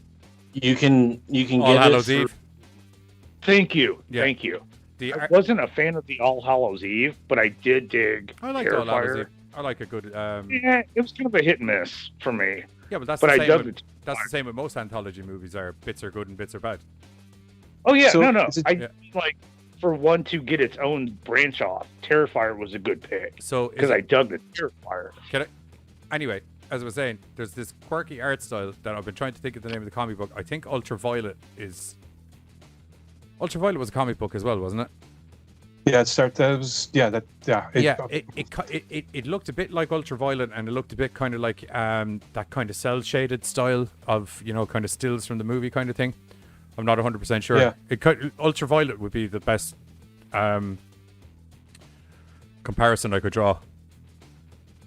You can All get Hallows it. Eve. Thank you. Yeah. Thank you. I wasn't a fan of the All Hallows Eve, but I did dig I like All Hallows Terrifier. Eve. I like a good. Yeah, it was kind of a hit and miss for me. Yeah, but that's But the I same. dug With, it. that's the same with most anthology movies. Are bits are good and bits are bad. Oh yeah, So, no. is it- I like for one to get its own branch off. Terrifier was a good pick So because I dug the Terrifier. Anyway, as I was saying, there's this quirky art style that I've been trying to think of the name of the comic book. I think Ultraviolet was a comic book as well, wasn't it? Yeah, It looked a bit like Ultraviolet, and it looked a bit kind of like that kind of cell shaded style of kind of stills from the movie kind of thing. I'm not 100% sure. Yeah. Ultraviolet would be the best comparison I could draw.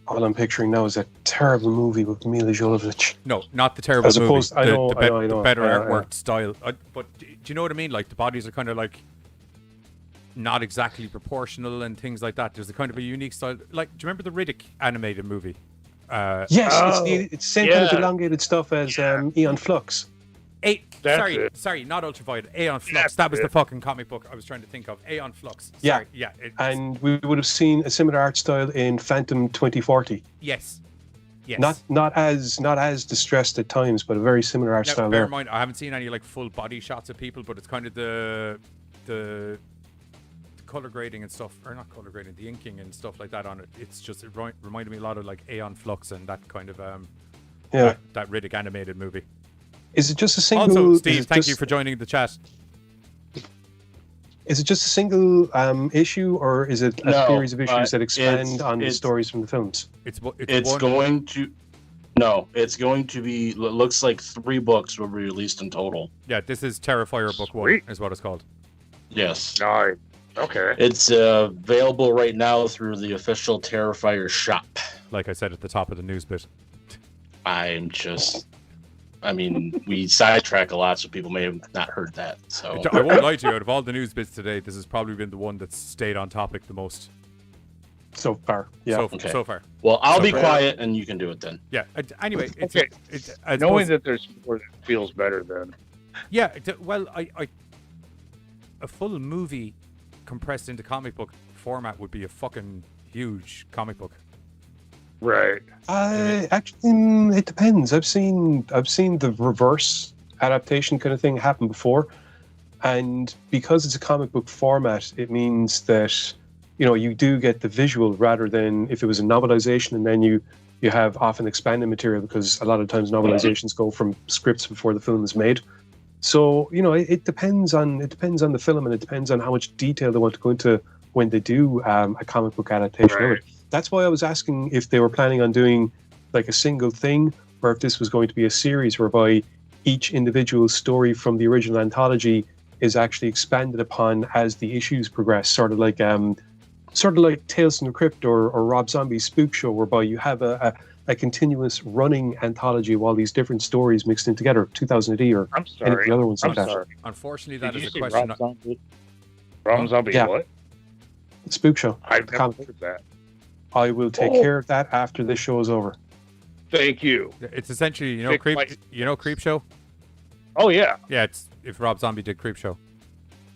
All I'm picturing now is a terrible movie with Mila Jovovich. No, not the terrible As opposed- movie. I know, The better yeah, artwork style. But do you know what I mean? Like the bodies are kind of like not exactly proportional and things like that. There's a kind of a unique style. Like, do you remember the Riddick animated movie? Yes, it's the same kind of elongated stuff as Eon Flux. Sorry, not Ultraviolet. Aeon Flux. That was the fucking comic book I was trying to think of. Aeon Flux. Sorry. Yeah. And we would have seen a similar art style in Phantom 2040. Yes. Not as distressed at times, but a very similar art style bear there. in mind, I haven't seen any like full body shots of people, but it's kind of the color grading and stuff, or not color grading, the inking and stuff like that on it. It's just it reminded me a lot of like Aeon Flux and that kind of that Riddick animated movie. Is it just a single? Also, Steve, thank you for joining the chat. Is it just a single issue, or is it a series of issues that expand on the stories from the films? It's going to be. It looks like 3 books will be released in total. Yeah, this is Terrifier Book 1 is what it's called. Yes. Nice. Okay. It's available right now through the official Terrifier shop. Like I said at the top of the news bit. We sidetrack a lot, so people may have not heard that. So I won't lie to you. Out of all the news bits today, this has probably been the one that's stayed on topic the most. So far, yeah. So far. Well, I'll be quiet, and you can do it then. Yeah. Anyway, knowing that there's more that feels better then. Yeah. Well, a full movie compressed into comic book format would be a fucking huge comic book. Right. Actually, it depends. I've seen the reverse adaptation kind of thing happen before, and because it's a comic book format, it means that you do get the visual rather than if it was a novelization, and then you have often expanded material because a lot of times novelizations go from scripts before the film is made. So it depends on the film, and it depends on how much detail they want to go into when they do a comic book adaptation of it. That's why I was asking if they were planning on doing like a single thing, or if this was going to be a series whereby each individual story from the original anthology is actually expanded upon as the issues progress, sort of like Tales from the Crypt or Rob Zombie's Spook Show, whereby you have a continuous running anthology of all these different stories mixed in together, 2000 AD or I'm any of sorry. the other ones like I'm that. sorry. Unfortunately, that Did you is a say question. Rob Zombie? Rob Zombie, Yeah. what? Spook Show. I've never Comic. heard of that. I will take care of that after this show is over. Thank you. It's essentially, Fix my- Creep Show. Oh, yeah. Yeah, it's if Rob Zombie did Creep Show.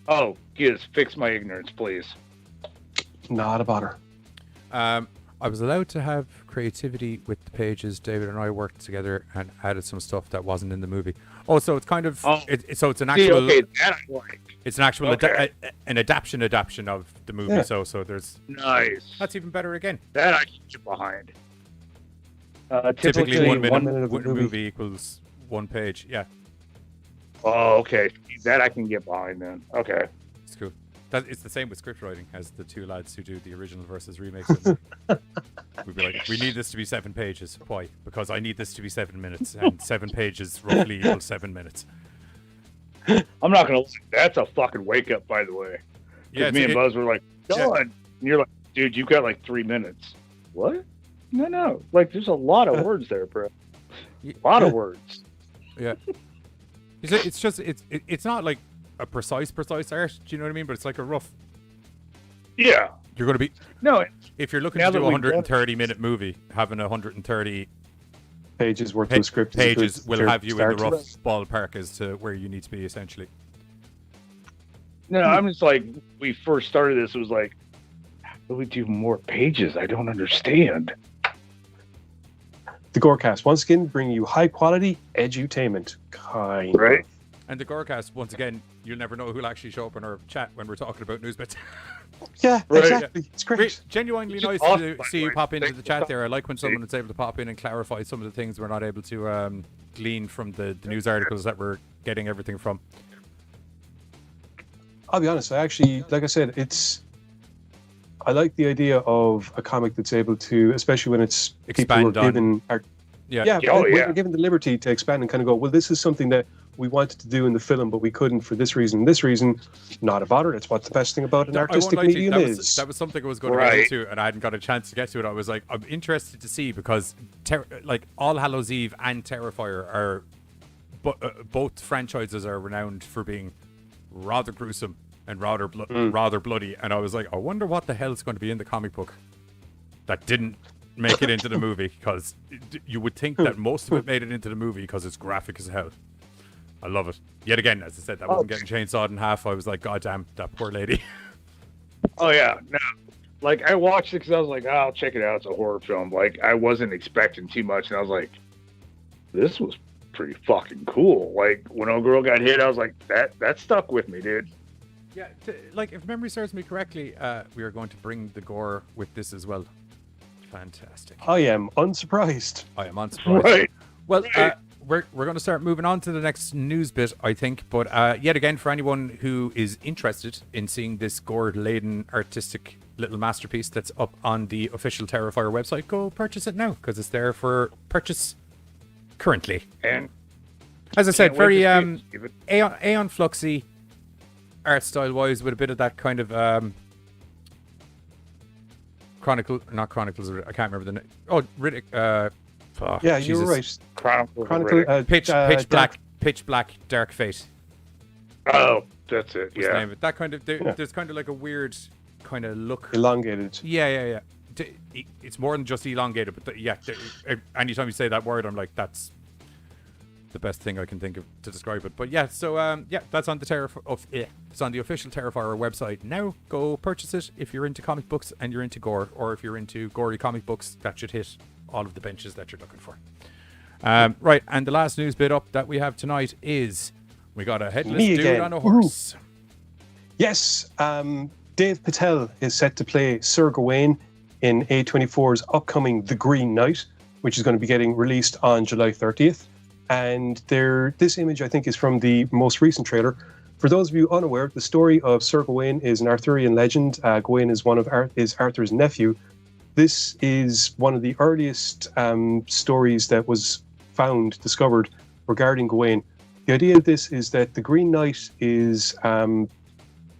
Oh, Giz, fix my ignorance, please. Not a bother. I was allowed to have creativity with the pages. David and I worked together and added some stuff that wasn't in the movie. Oh, so it's kind of so it's an See, actual okay, that I like. it's an actual Okay. an adaptation of the movie. Yeah. So there's Nice. that's even better again. That I can get behind. Typically 1 minute, 1 minute of a movie. movie Equals 1 page. Yeah, Oh, okay. That I can get behind then. Okay. it's cool. It's the same with script writing as the two lads who do the original versus remakes. We'd be like, we need this to be 7 pages. Why? Because I need this to be 7 minutes, and 7 pages roughly equals 7 minutes. I'm not going to That's a fucking wake up, by the way. Yeah, Because me and Buzz were like, Yeah. done. And you're like, dude, you've got like 3 minutes. What? No. Like, there's a lot of words there, bro. A lot of words. Yeah. It's just it's not like a precise art. Do you know what I mean? But it's like a rough. Yeah. You're going to be No. if you're looking Now to do that a we've done it- 130-minute movie, having 130 pages worth of script is a good pages will have you in start. the rough ballpark as to where you need to be essentially. No, I'm just like, we first started this, it was like, how do we do more pages? I don't understand. The GoreCast, once again, bringing you high quality edutainment. Kind of. Right? And the GoreCast, once again, you'll never know who'll actually show up in our chat when we're talking about news bits. Yeah, Right. exactly. It's great. Genuinely Which is nice awesome, to by see the you way. pop into Thanks the for chat there. I like when coming. someone is able to pop in and clarify some of the things we're not able to glean from the news articles that we're getting everything from. I'll be honest, I actually, like I said, I like the idea of a comic that's able to, especially when it's Expand people are on- given, Yeah. Oh, when yeah. they're given the liberty to expand and kind of go, well, this is something that we wanted to do in the film, but we couldn't for this reason. Not a bother. It's what the best thing about an No, I won't artistic lie to you, medium that is. was, that was something I was going to Right. get into, and I hadn't got a chance to get to it. I was like, I'm interested to see because, like, All Hallows Eve and Terrifier are both franchises are renowned for being rather gruesome and rather bloody. And I was like, I wonder what the hell's going to be in the comic book that didn't make it into the movie, because you would think that most of it made it into the movie because it's graphic as hell. I love it. Yet again, as I said, that wasn't getting chainsawed in half. I was like, God damn, that poor lady. Oh, yeah. No. Like, I watched it because I was like, oh, I'll check it out. It's a horror film. Like, I wasn't expecting too much. And I was like, this was pretty fucking cool. Like, when old girl got hit, I was like, that stuck with me, dude. Yeah, like, if memory serves me correctly, we are going to bring the gore with this as well. Fantastic. I am unsurprised. I am unsurprised. Right. Well, we're going to start moving on to the next news bit, I think. But yet again, for anyone who is interested in seeing this gore-laden artistic little masterpiece that's up on the official Terrifier website, go purchase it now, because it's there for purchase currently. And As I said, can't wait very to see it. Aeon Fluxy art style wise, with a bit of that kind of not Chronicles. I can't remember the name. Oh, Riddick. Yeah, Jesus. you were right. Chronicle. Pitch black, dark fate. Oh, that's it. Was the Yeah. name of it. That kind of there's kind of like a weird kind of look. Elongated. Yeah. It's more than just elongated, but anytime you say that word, I'm like, that's the best thing I can think of to describe it. But yeah, so that's on the it's on the official Terrifier website now. Go purchase it if you're into comic books and you're into gore, or if you're into gory comic books. That should hit all of the benches that you're looking for. Right, and the last news bit up that we have tonight is we got a headless Me dude again. on a horse. Yes, Dave Patel is set to play Sir Gawain in A24's upcoming The Green Knight, which is going to be getting released on July 30th. And this image, I think, is from the most recent trailer. For those of you unaware, the story of Sir Gawain is an Arthurian legend. Gawain is is Arthur's nephew. This is one of the earliest stories that was discovered regarding Gawain. The idea of this is that the Green Knight is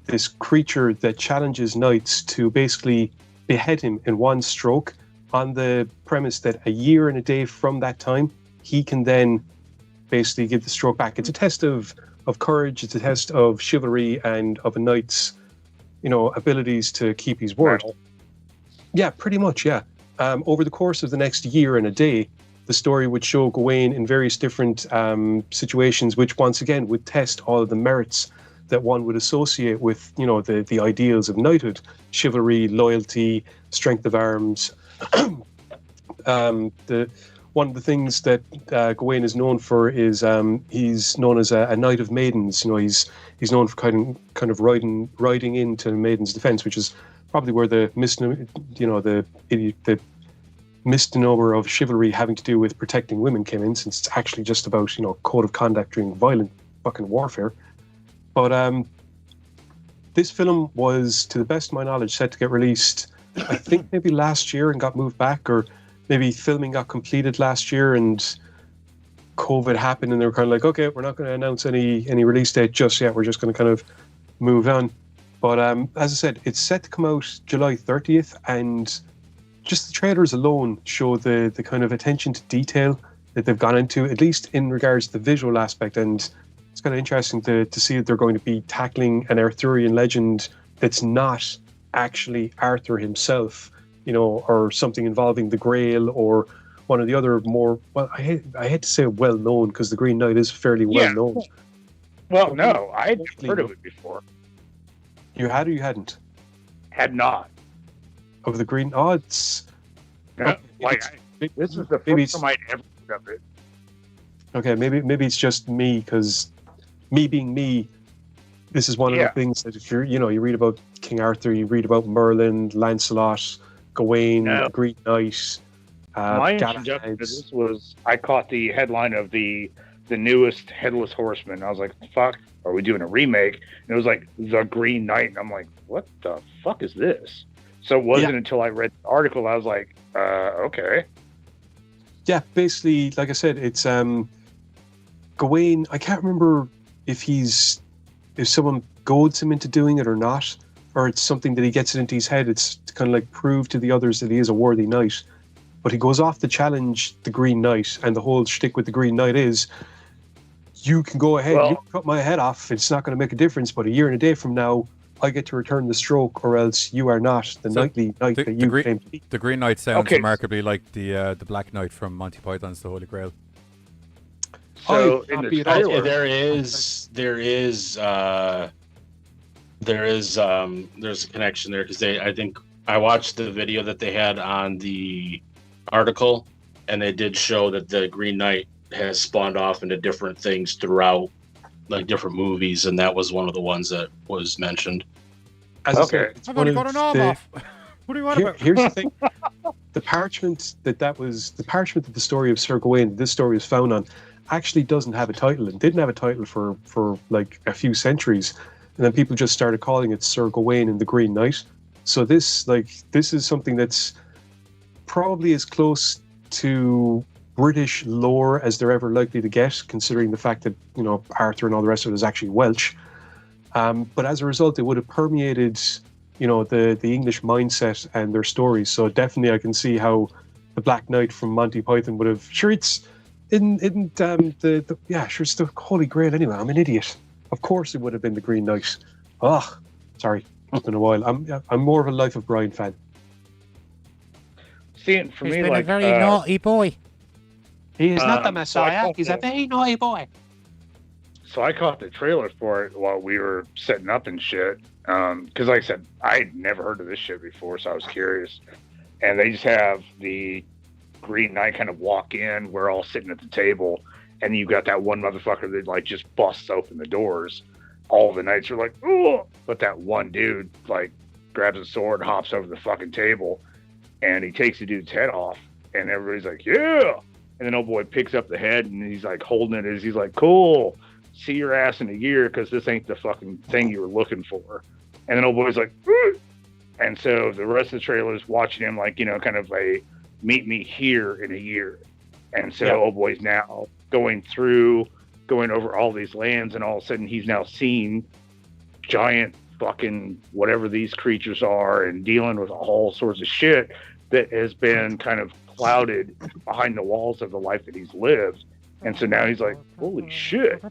this creature that challenges knights to basically behead him in one stroke, on the premise that a year and a day from that time, he can then basically give the stroke back. It's a test of courage. It's a test of chivalry and of a knight's, abilities to keep his word. Right. Yeah, pretty much. Yeah. Over the course of the next year and a day, the story would show Gawain in various different situations, which once again would test all of the merits that one would associate with, the ideals of knighthood: chivalry, loyalty, strength of arms. One of the things that Gawain is known for is he's known as a knight of maidens. He's known for kind of riding into maidens' defense, which is probably where the misnomer of chivalry having to do with protecting women came in, since it's actually just about code of conduct during violent fucking warfare. But this film was, to the best of my knowledge, set to get released, I think maybe last year, and got moved back, or maybe filming got completed last year and COVID happened and they were kind of like, okay, we're not going to announce any release date just yet. We're just going to kind of move on. But as I said, it's set to come out July 30th, and just the trailers alone show the kind of attention to detail that they've gone into, at least in regards to the visual aspect. And it's kind of interesting to see that they're going to be tackling an Arthurian legend that's not actually Arthur himself, or something involving the Grail or one of the other more, well, I hate to say well known, because the Green Knight is fairly well known. Well, no, I had heard of it before. You had or you hadn't? Had not. Of the Green? Oh, it's... No, this is the first time I'd ever heard of it. Okay, maybe it's just me, because me being me, this is one of the things that if you read about King Arthur, you read about Merlin, Lancelot, Gawain, the Green Knight. My introduction to this was, I caught the headline of the newest headless horseman. I was like, fuck, are we doing a remake? And it was like the Green Knight, and I'm like, what the fuck is this? So it wasn't until I read the article I was like, okay. Yeah, basically, like I said, it's Gawain. I can't remember if someone goads him into doing it or not, or it's something that he gets it into his head. It's to kind of like prove to the others that he is a worthy knight. But he goes off to challenge the Green Knight, and the whole shtick with the Green Knight is, you can go ahead, you can cut my head off, it's not going to make a difference, but a year and a day from now, I get to return the stroke, or else you are not the knightly knight that you claim to be. The Green Knight sounds remarkably like the Black Knight from Monty Python's The Holy Grail. So in the trailer, there's a connection there, because I think I watched the video that they had on the article, and they did show that the Green Knight has spawned off into different things throughout, like different movies, and that was one of the ones that was mentioned. As I said, it's I've only got an arm off. What do you want about? Here's the thing: the parchment that the story of Sir Gawain, this story is found on, actually doesn't have a title, and didn't have a title for like a few centuries, and then people just started calling it Sir Gawain and the Green Knight. So this is something that's probably as close to British lore as they're ever likely to get, considering the fact that Arthur and all the rest of it is actually Welsh. But as a result, it would have permeated the English mindset and their stories. So definitely, I can see how the Black Knight from Monty Python would have. Sure, it's it's the Holy Grail anyway. I'm an idiot. Of course, it would have been the Green Knight. Oh, sorry, it's been a while. I'm more of a Life of Brian fan. Seeing for me, He's been like a very naughty boy. He is not the Messiah. He's a very naughty boy. So I caught the trailer for it while we were setting up and shit. Because like I said, I'd never heard of this shit before, so I was curious. And they just have the Green Knight kind of walk in. We're all sitting at the table, and you got that one motherfucker that like just busts open the doors. All the knights are like, "Oh!" But that one dude like grabs a sword, hops over the fucking table, and he takes the dude's head off. And everybody's like, "Yeah!" And then old boy picks up the head, and he's like holding it as he's like, "Cool." see your ass in a year because this ain't the fucking thing you were looking for. And then old boy's like, "Woo!" And so the rest of the trailer is watching him like, kind of a meet me here in a year. And so old boy's now going over all these lands, and all of a sudden he's now seen giant fucking whatever these creatures are and dealing with all sorts of shit that has been kind of clouded behind the walls of the life that he's lived. And so now he's like, holy shit.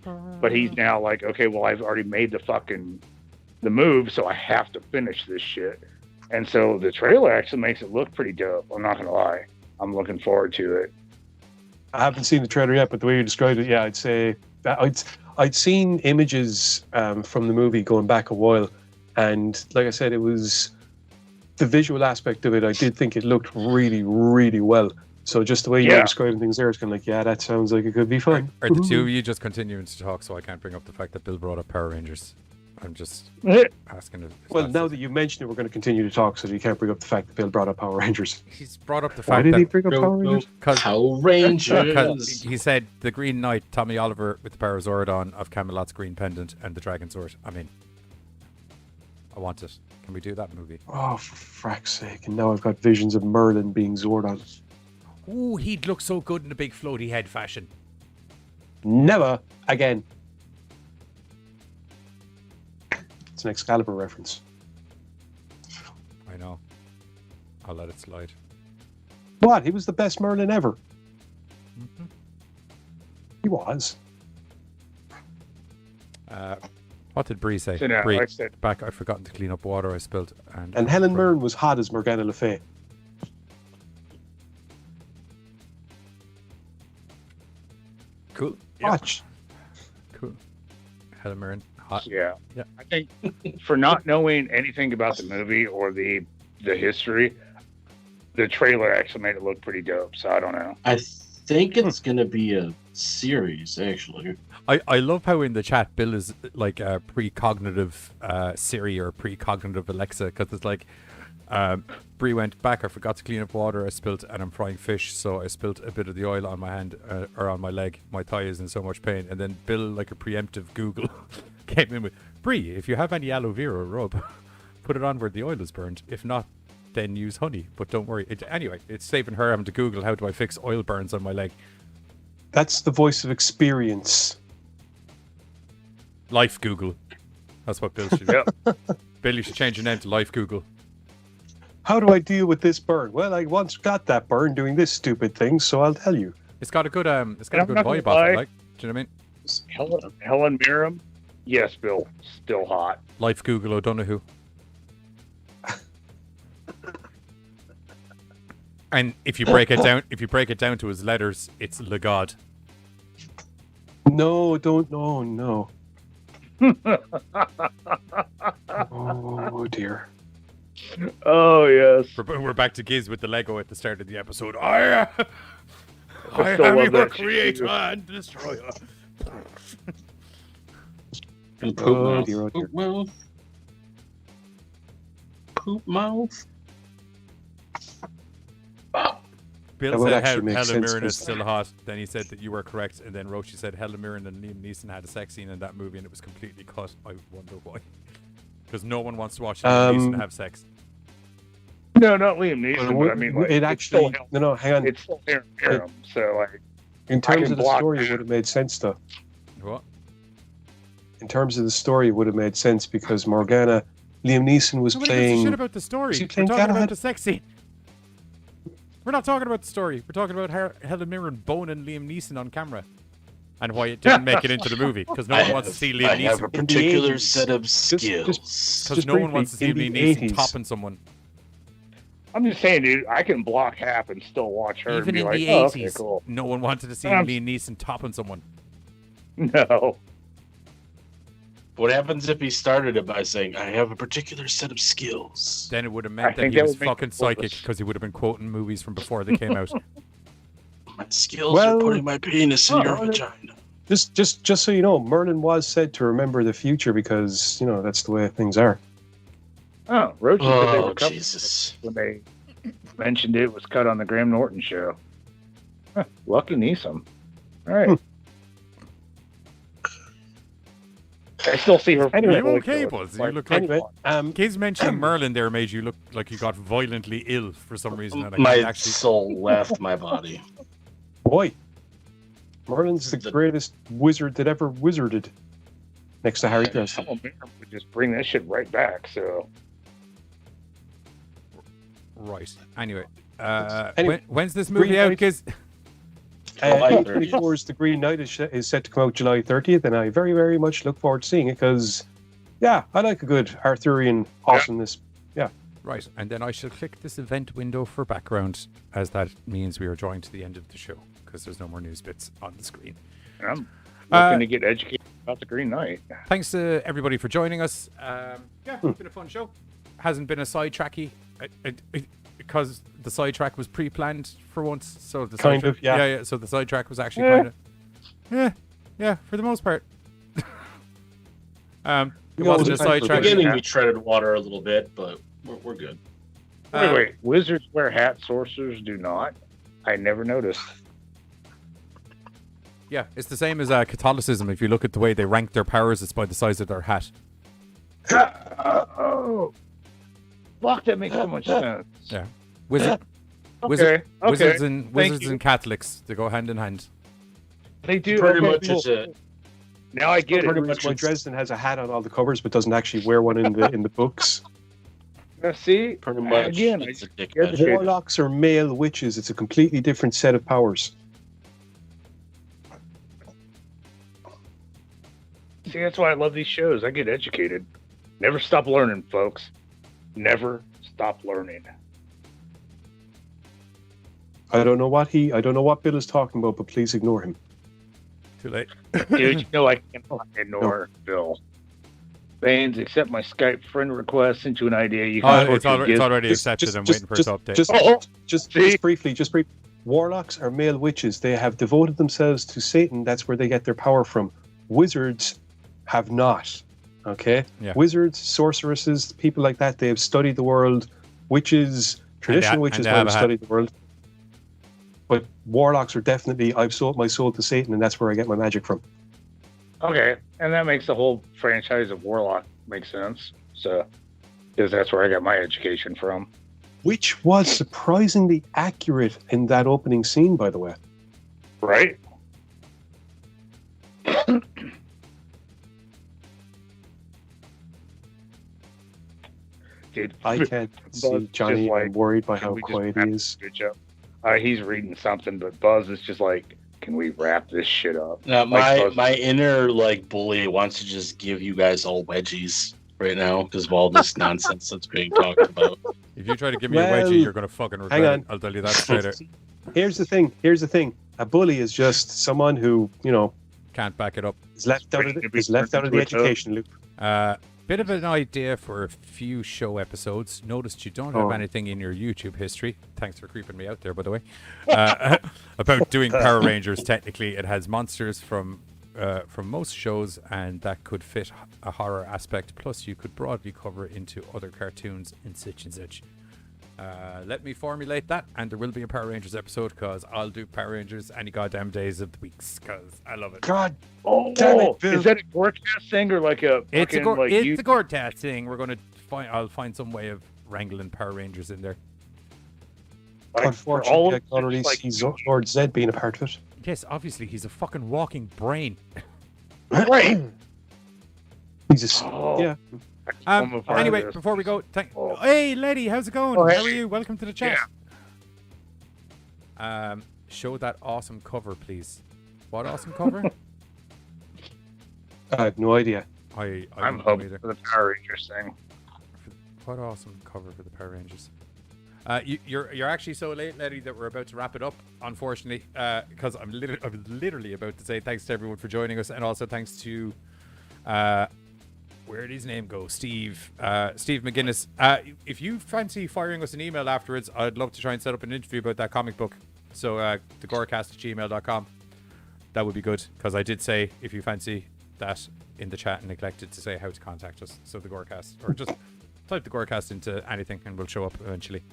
But he's now like, okay, well, I've already made the move, so I have to finish this shit. And so the trailer actually makes it look pretty dope. I'm not going to lie. I'm looking forward to it. I haven't seen the trailer yet, but the way you described it, yeah, I'd say that I'd seen images from the movie going back a while, and like I said, it was the visual aspect of it. I did think it looked really, really well. So just the way you're describing things there, it's kind of like, yeah, that sounds like it could be fun. Are the two of you just continuing to talk so I can't bring up the fact that Bill brought up Power Rangers? I'm just asking if well, now that you mentioned it, we're going to continue to talk so that you can't bring up the fact that Bill brought up Power Rangers. He's brought up the fact Why did he bring up Power Rangers? Power Rangers. He said the Green Knight, Tommy Oliver, with the power Zordon of Camelot's Green Pendant and the Dragon Sword. I mean, I want it. Can we do that movie? Oh, for frack's sake. And now I've got visions of Merlin being Zordon. Ooh, he'd look so good in a big floaty head fashion. Never again. It's an Excalibur reference. I know. I'll let it slide. What? He was the best Merlin ever. Mm-hmm. He was. What did Bree say? So now, Bree, I said, I've forgotten to clean up water I spilled. And Helen Mirren was hot as Morgana Le Fay. Cool. Watch. Cool. Helen Mirren. Hot. yeah. Yeah. I think for not knowing anything about the movie or the history, the trailer actually made it look pretty dope. So I don't know. I think it's going to be a series, actually. I love how in the chat Bill is like a precognitive Siri or precognitive Alexa, because it's like Bree went back, I forgot to clean up water I spilt, and I'm frying fish, so I spilt a bit of the oil on my hand or on my leg. My thigh is in so much pain. And then Bill, like a preemptive Google, came in with, Bree, if you have any aloe vera rub, put it on where the oil is burned. If not, then use honey. But don't worry. Anyway, it's saving her having to Google how do I fix oil burns on my leg. That's the voice of experience. Life Google. That's what Bill should do. Bill, you should change your name to Life Google. How do I deal with this burn? Well, I once got that burn doing this stupid thing, so I'll tell you. It's got a good vibe off it, like. Do you know what I mean? Helen Mirren, yes, Bill, still hot. Life Google O'Donoghue. And if you break it down to his letters, it's Le God. No, don't. No. Oh dear. Oh yes. We're back to Giz with the Lego at the start of the episode. I still am love your that creator and destroyer. And Oh dear. Poop mouth. Poop mouth. Bill That would said actually make Helen sense, Mirren is 'cause- still hot. Then he said that you were correct, and then Roshi said Helen Mirren and Liam Neeson had a sex scene in that movie, and it was completely cut. I wonder why. Because no one wants to watch Liam Neeson have sex. No, not Liam Neeson, but I mean, like, it actually. No, hang on. it's still Harem, so like, In terms can of the block story, that. it would have made sense, though. What? In terms of the story, it would have made sense because Morgana, Liam Neeson was Nobody gives a playing. shit about the story. Was he We're playing talking Galahad? about the sex scene. We're not talking about the story. We're talking about Helen Mirren boning Liam Neeson on camera, and why it didn't make it into the movie because no one wants to see Liam I have a Neeson. particular 80s. set of Just skills. Because no one wants to see in Liam the Neeson 80s. topping someone. I'm just saying, dude, I can block half and still watch her Even and be in like, the oh, 80s, okay, cool. no one wanted to see Um, Liam Neeson topping someone. No. What happens if he started it by saying, I have a particular set of skills? Then it would have I meant that think he that was would make fucking it psychic worse. because he would have been quoting movies from before they came out. My skills Well- are putting my penis in your vagina. Just so you know, Merlin was said to remember the future because that's the way things are. Oh, Roach said they Oh, were covered Jesus. when they mentioned it was cut on the Graham Norton show. Huh, lucky Neeson. All right. I still see her. Are you fully okay, though. Buzz? It's You like- look like Anyway, Kids mentioning Merlin there made you look like you got violently ill for some reason. And I My can't actually. soul left my body. boy, Merlin's the greatest wizard that ever wizarded, next to Harry Potter. Oh, man, we just bring that shit right back. So Right. Anyway, Anyway, when's this Green movie out, Knight- kids? July 2024's The Green Knight is set to come out July 30th, and I very, very much look forward to seeing it because, yeah, I like a good Arthurian awesomeness. Yeah. Right, and then I shall click this event window for background, as that means we are drawing to the end of the show because there's no more news bits on the screen. I'm looking to get educated about the Green Knight. Thanks to everybody for joining us. Yeah, it's been a fun show. Hasn't been a sidetracky because the sidetrack was pre-planned for once. So the Kind sidetrack, of, yeah. yeah. So the sidetrack was actually kind of, yeah, for the most part. It wasn't a At the sidetrack. beginning, we treaded water a little bit, but we're good. Wait. Wizards wear hats, sorcerers do not. I never noticed. Yeah, it's the same as Catholicism. If you look at the way they rank their powers, it's by the size of their hat. Oh, fuck! That makes so much sense. Yeah, wizards and Catholics, they go hand in hand. They do. Pretty okay, much cool. it's a Now I get Pretty it. much why Dresden has a hat on all the covers, but doesn't actually wear one in the books. See, pretty much again. it's a dick get measure. it. Warlocks are male witches. It's a completely different set of powers. See, that's why I love these shows. I get educated. Never stop learning, folks. Never stop learning. I don't know what Bill is talking about, but please ignore him. Too late. Dude, you know I can't ignore Bill. Baines, accept my Skype friend request. Sent you an idea. You can It's already accepted. I'm waiting for its update. Just briefly. Warlocks are male witches. They have devoted themselves to Satan. That's where they get their power from. Wizards have not. Okay? Yeah. Wizards, sorceresses, people like that, they have studied the world. Witches, traditional witches might have studied the world. But warlocks are definitely, I've sold my soul to Satan, and that's where I get my magic from. Okay, and that makes the whole franchise of Warlock make sense. So, because that's where I got my education from. Which was surprisingly accurate in that opening scene, by the way. Right? Dude, I can't see Johnny. I'm worried by how quiet he is. Good job. He's reading something, but Buzz is just like, can we wrap this shit up? Now, Like, my inner bully wants to just give you guys all wedgies right now because of all this nonsense that's being talked about. If you try to give me a wedgie, you're going to fucking regret hang on. it. I'll tell you that straight out. Here's the thing. A bully is just someone who, Can't back it up. is left out of the education loop. Bit of an idea for a few show episodes. Noticed you don't have anything in your YouTube history. Thanks for creeping me out there, by the way. About doing Power Rangers. Technically, it has monsters from most shows, and that could fit a horror aspect. Plus, you could broadly cover it into other cartoons and such and such. Let me formulate that, and there will be a Power Rangers episode because I'll do Power Rangers any goddamn days of the weeks because I love it. God, damn it, is that a GoreCast thing or like a? It's a fucking, GoreCast thing. We're gonna I'll find some way of wrangling Power Rangers in there. Unfortunately, I can already see Lord Zed being a part of it. Yes, obviously he's a fucking walking brain. Right. Jesus. Yeah. Anyway, before we go, hey, lady, how's it going? How are you? Welcome to the chat. Show that awesome cover, please. What awesome cover? I have no idea. I'm hoping for the Power Rangers thing. What awesome cover for the Power Rangers. You're actually so late, lady, that we're about to wrap it up, unfortunately, because I'm literally about to say thanks to everyone for joining us, and also thanks to where did his name go? Steve McGuinness. If you fancy firing us an email afterwards, I'd love to try and set up an interview about that comic book. So thegorecast@gmail.com. That would be good, because I did say if you fancy that in the chat and neglected to say how to contact us. So the Gorecast, or just type the Gorecast into anything and we'll show up eventually.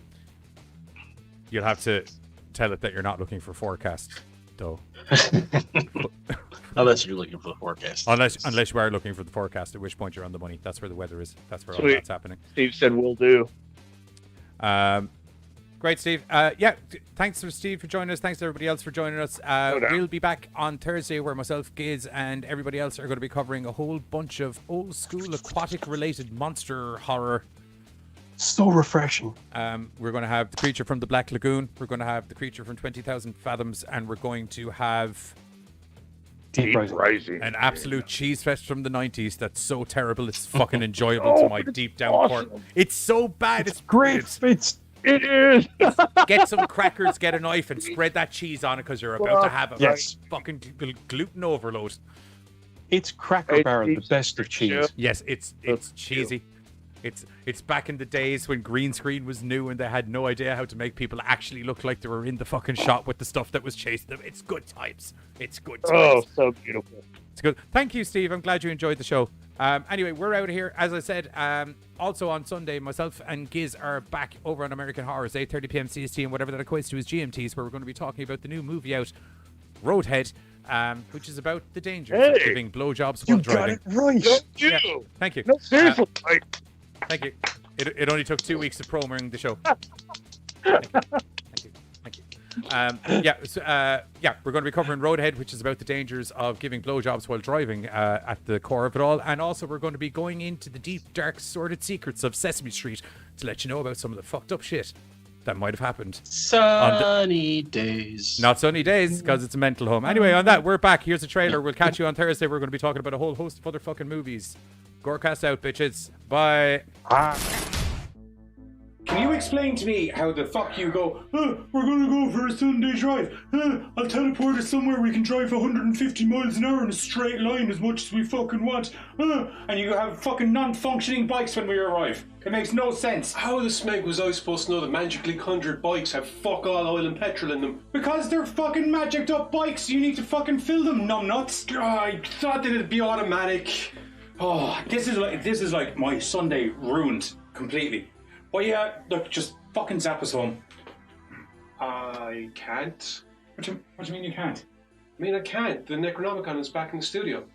You'll have to tell it that you're not looking for forecast, though. Unless you're looking for the forecast. Unless you are looking for the forecast, at which point you're on the money. That's where the weather is. That's where all Sweet. that's happening. Steve said will do. Great, Steve. Thanks for Steve for joining us. Thanks to everybody else for joining us. doubt. We'll be back on Thursday where myself, Giz, and everybody else are going to be covering a whole bunch of old school aquatic related monster horror. So refreshing. We're going to have the creature from the Black Lagoon. We're going to have the creature from 20,000 Fathoms, and we're going to have Deep Rising. an absolute cheese fest from the 90s that's so terrible it's fucking enjoyable to my deep down awesome. core. It's so bad. It's Great. It is. Get some crackers, get a knife, and spread that cheese on it because you're about to have a Yes. fucking gluten overload. It's Cracker Barrel, the best of cheese. Yes, it's cheesy. It's back in the days when green screen was new and they had no idea how to make people actually look like they were in the fucking shot with the stuff that was chasing them. It's good times. It's good times. Oh, so beautiful. It's good. Thank you, Steve. I'm glad you enjoyed the show. Anyway, we're out of here. As I said, also on Sunday, myself and Giz are back over on American Horrors, 8:30 p.m. CST, and whatever that equates to is GMTs, where we're going to be talking about the new movie out, Roadhead, which is about the dangers of giving blowjobs while driving. Right. Yeah. Thank you. No, seriously. Thank you. It only took 2 weeks of promoing the show. Thank you. We're going to be covering Roadhead, which is about the dangers of giving blowjobs while driving at the core of it all. And also we're going to be going into the deep, dark, sordid secrets of Sesame Street to let you know about some of the fucked up shit that might have happened. Sunny days. Not sunny days, because it's a mental home. Anyway, on that, we're back. Here's a trailer. We'll catch you on Thursday. We're going to be talking about a whole host of other fucking movies. GoreCast out, bitches. Bye. Can you explain to me how the fuck you go, we're gonna go for a Sunday drive. I'll teleport us somewhere we can drive 150 miles an hour in a straight line as much as we fucking want. And you have fucking non-functioning bikes when we arrive. It makes no sense. How the smeg was I supposed to know that magically conjured bikes have fuck all oil and petrol in them? Because they're fucking magicked up bikes. You need to fucking fill them, numbnuts. I thought that it'd be automatic. Oh, this is like my Sunday ruined completely. Well, yeah, look, just fucking zap us home. I can't. What do you mean you can't? I mean, I can't. The Necronomicon is back in the studio.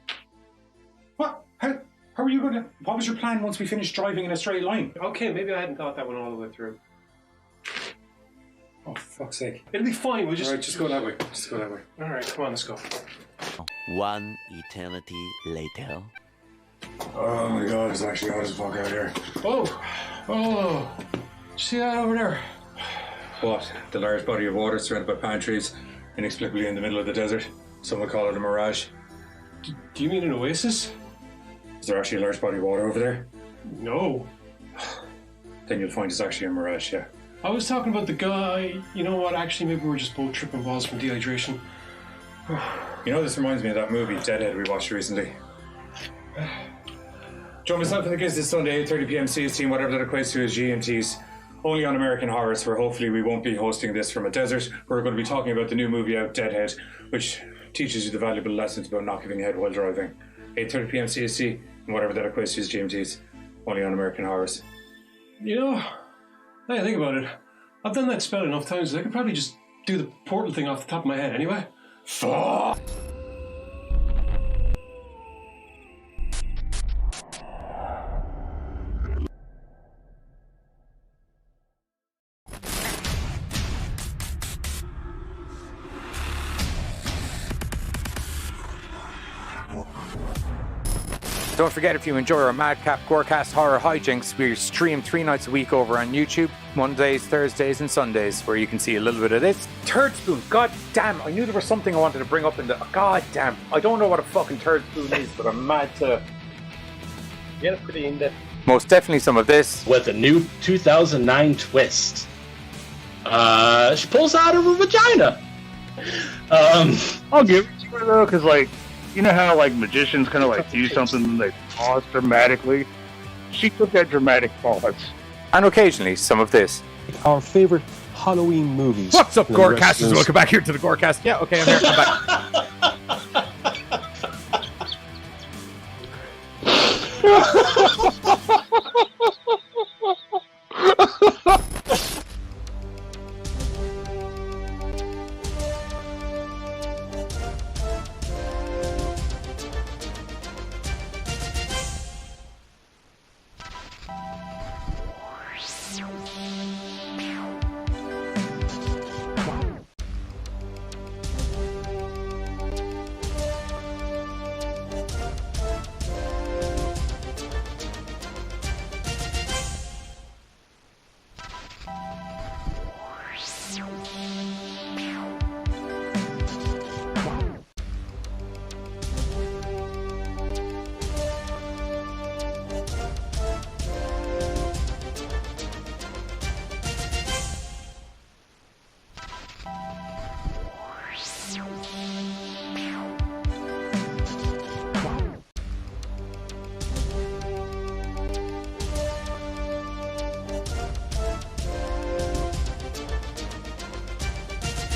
What? How are you gonna... What was your plan once we finished driving in a straight line? Okay, maybe I hadn't thought that one all the way through. Oh, fuck's sake. It'll be fine. We'll just... Alright, just go that way. Just go that way. Alright, come on, let's go. One eternity later. Oh my god, it's actually hot as fuck out here. Oh, did you see that over there? What? The large body of water surrounded by pine trees, inexplicably in the middle of the desert. Some would call it a mirage. Do you mean an oasis? Is there actually a large body of water over there? No. Then you'll find it's actually a mirage, yeah. I was talking about the guy. You know what? Actually, maybe we're just both tripping balls from dehydration. You know, this reminds me of that movie, Deadhead, we watched recently. Join myself and the kids this Sunday, 8:30 p.m. CST, and whatever that equates to is GMTs. Only on American Horrors, where hopefully we won't be hosting this from a desert. We're going to be talking about the new movie out, Deadhead, which teaches you the valuable lessons about not giving head while driving. 8:30 p.m. CST, and whatever that equates to is GMTs. Only on American Horrors. You know, now I think about it, I've done that spell enough times that I could probably just do the portal thing off the top of my head anyway. Fuck! Don't forget, if you enjoy our Madcap GoreCast horror hijinks, we stream 3 nights a week over on YouTube, Mondays, Thursdays, and Sundays, where you can see a little bit of this. Turd spoon, god damn, I knew there was something I wanted to bring up in the... God damn, I don't know what a fucking turd spoon is, but I'm mad to... Yeah, pretty in-depth. Most definitely some of this. With a new 2009 twist. She pulls out of her vagina. I'll give it to her though, because like, you know how like magicians kind of like do something and they pause dramatically? She took that dramatic pause. And occasionally some of this. Our favorite Halloween movies. What's up, GoreCasters? Welcome back here to the GoreCast. Yeah, okay, I'm here. I'm back.